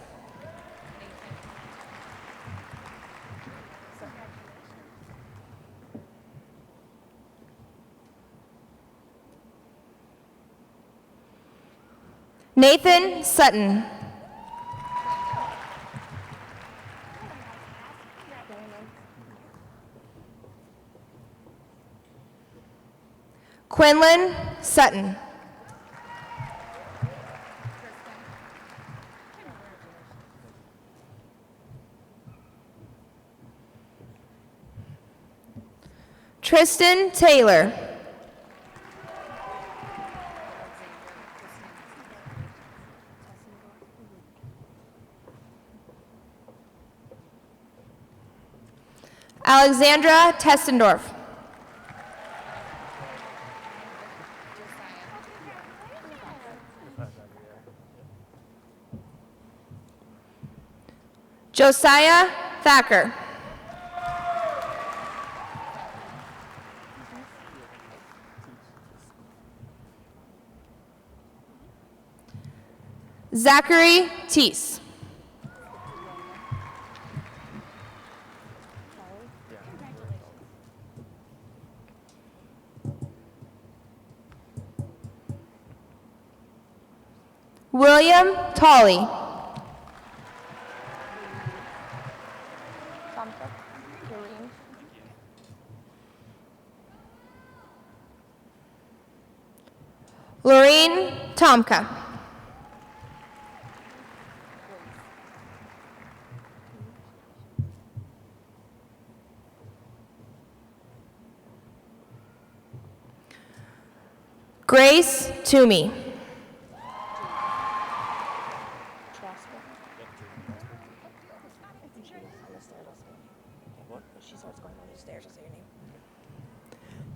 Nathan Sutton. Quinlan Sutton. Tristan Taylor. Alexandra Testendorf. Josiah Thacker. Zachary Teese. William Tolley. Lorene Tomka. Grace Toomey.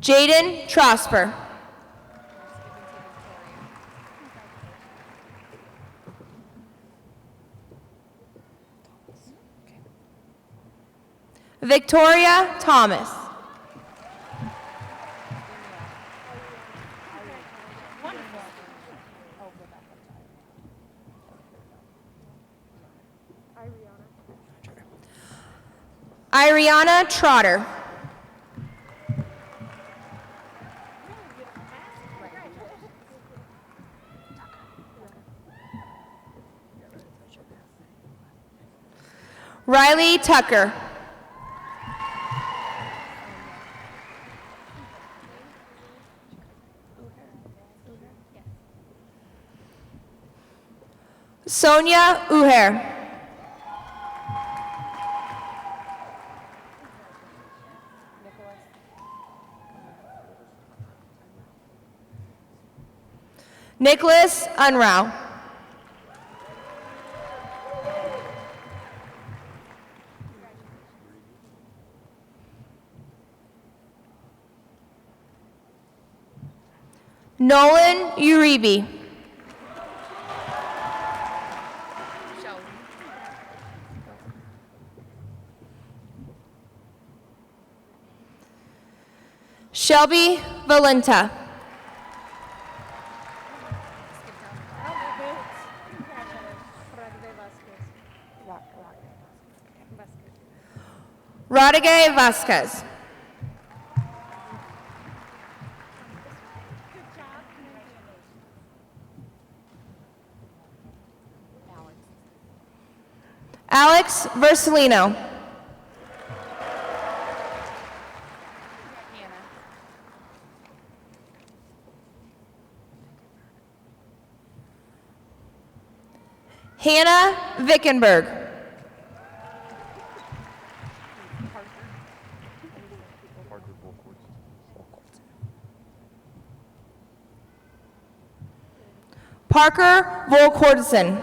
Jaden Trosper. Victoria Thomas. Iriana Trotter. Riley Tucker. Sonia Uher. Nicholas Unrau. Nolan Uribe. Shelby Valenta. Rodriguez Vasquez. Alex Versalino. Hannah Vickenberg. Parker Volkordson.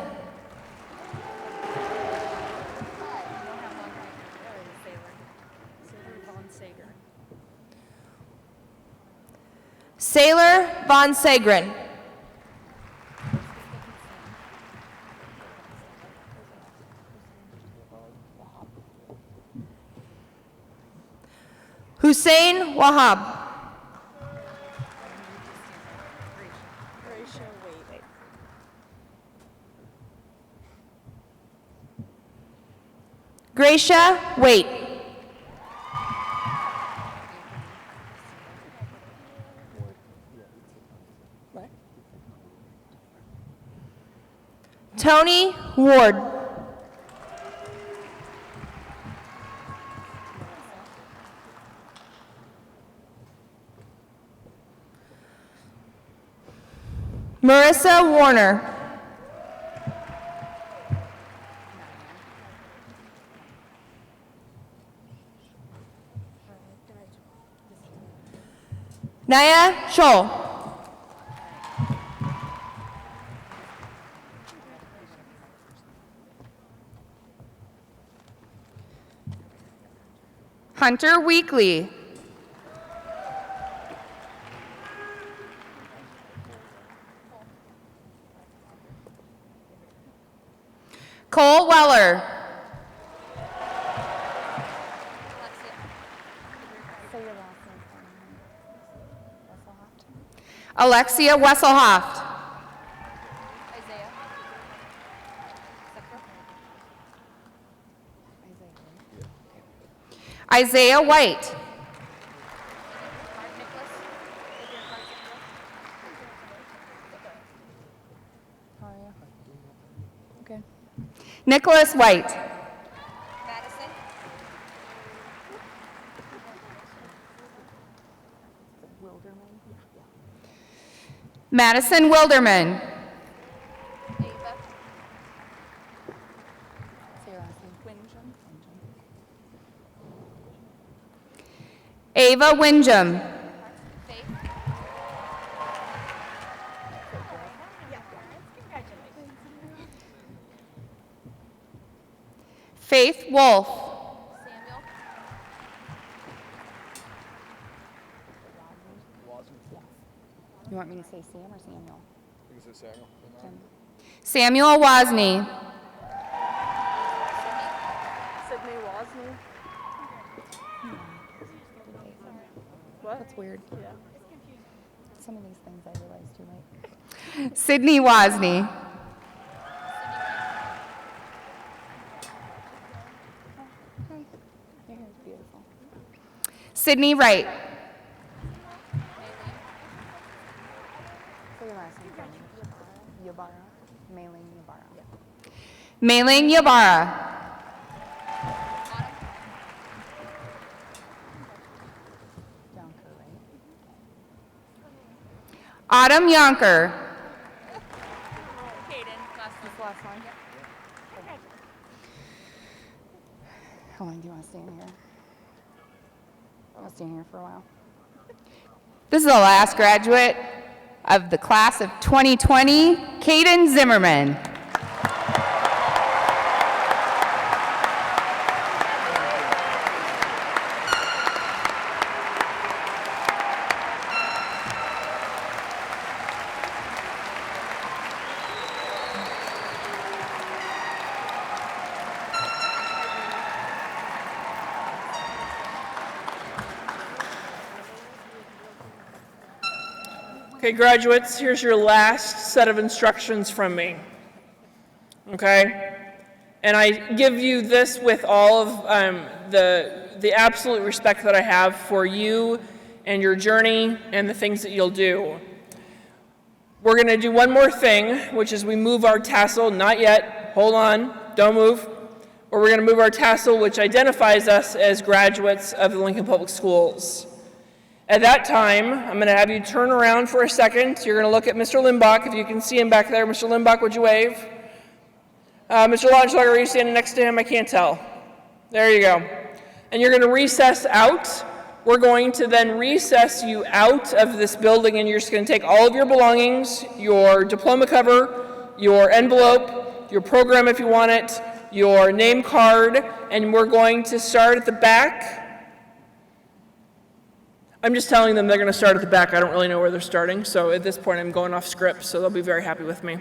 Sailor von Segren. Hussein Wahab. Gracia Wait. Tony Ward. Marissa Warner. Naya Scholl. Hunter Weekly. Cole Weller. Say your last name for me. Alexia Wesselhoft. Isaiah White. How are you? Okay. Nicholas White. Madison Wilderman. Say your last name. Ava Winjam. Faith Wolf. You want me to say Sam or Samuel? You can say Samuel. Samuel Wozni. Sydney Wozni. What? That's weird. Yeah. Some of these things I realize too late. Sydney Wozni. Hi. Your hair is beautiful. Sydney Wright. Say your last name for me. Yabara. Mailing Yabara. Mailing Yabara. Jonker, right? Autumn Yonker. This last one? How long do you want to stay in here? I'll stay in here for a while. This is the last graduate of the class of 2020, Caden Zimmerman. Okay, graduates, here's your last set of instructions from me. Okay? And I give you this with all of the absolute respect that I have for you and your journey and the things that you'll do. We're going to do one more thing, which is we move our tassel. Not yet. Hold on. Don't move. Or we're going to move our tassel, which identifies us as graduates of the Lincoln Public Schools. At that time, I'm going to have you turn around for a second. You're going to look at Mr. Limbach. If you can see him back there. Mr. Limbach, would you wave? Mr. Launchlager, are you standing next to him? I can't tell. There you go. And you're going to recess out. We're going to then recess you out of this building, and you're just going to take all of your belongings, your diploma cover, your envelope, your program if you want it, your name card, and we're going to start at the back. I'm just telling them they're going to start at the back. I don't really know where they're starting, so at this point I'm going off script, so they'll be very happy with me.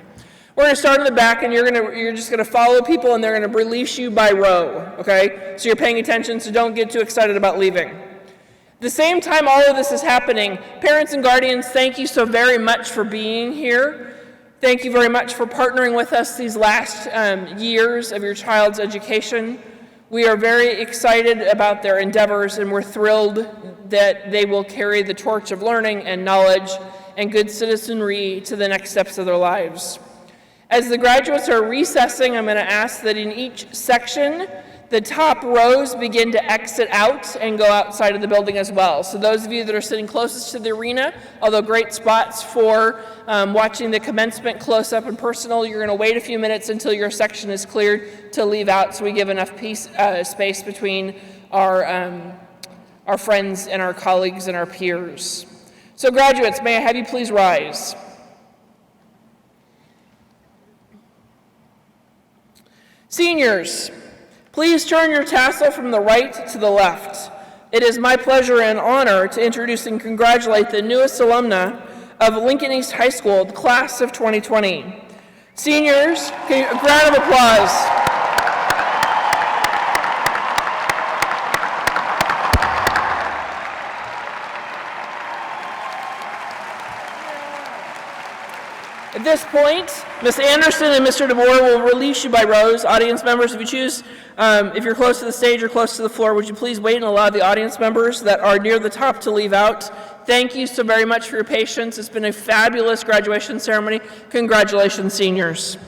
We're going to start in the back, and you're just going to follow people, and they're going to release you by row, okay? So you're paying attention, so don't get too excited about leaving. At the same time all of this is happening, parents and guardians, thank you so very much for being here. Thank you very much for partnering with us these last years of your child's education. We are very excited about their endeavors, and we're thrilled that they will carry the torch of learning and knowledge and good citizenry to the next steps of their lives. As the graduates are recessing, I'm going to ask that in each section, the top rows begin to exit out and go outside of the building as well. So those of you that are sitting closest to the arena, although great spots for watching the commencement close up and personal, you're going to wait a few minutes until your section is cleared to leave out, so we give enough space between our friends and our colleagues and our peers. So graduates, may I have you please rise? Seniors, please turn your tassel from the right to the left. It is my pleasure and honor to introduce and congratulate the newest alumna of Lincoln East High School, the class of 2020. Seniors, a round of applause. At this point, Ms. Anderson and Mr. DeBoer will release you by rows. Audience members, if you choose, if you're close to the stage or close to the floor, would you please wait and allow the audience members that are near the top to leave out? Thank you so very much for your patience. It's been a fabulous graduation ceremony. Congratulations, seniors.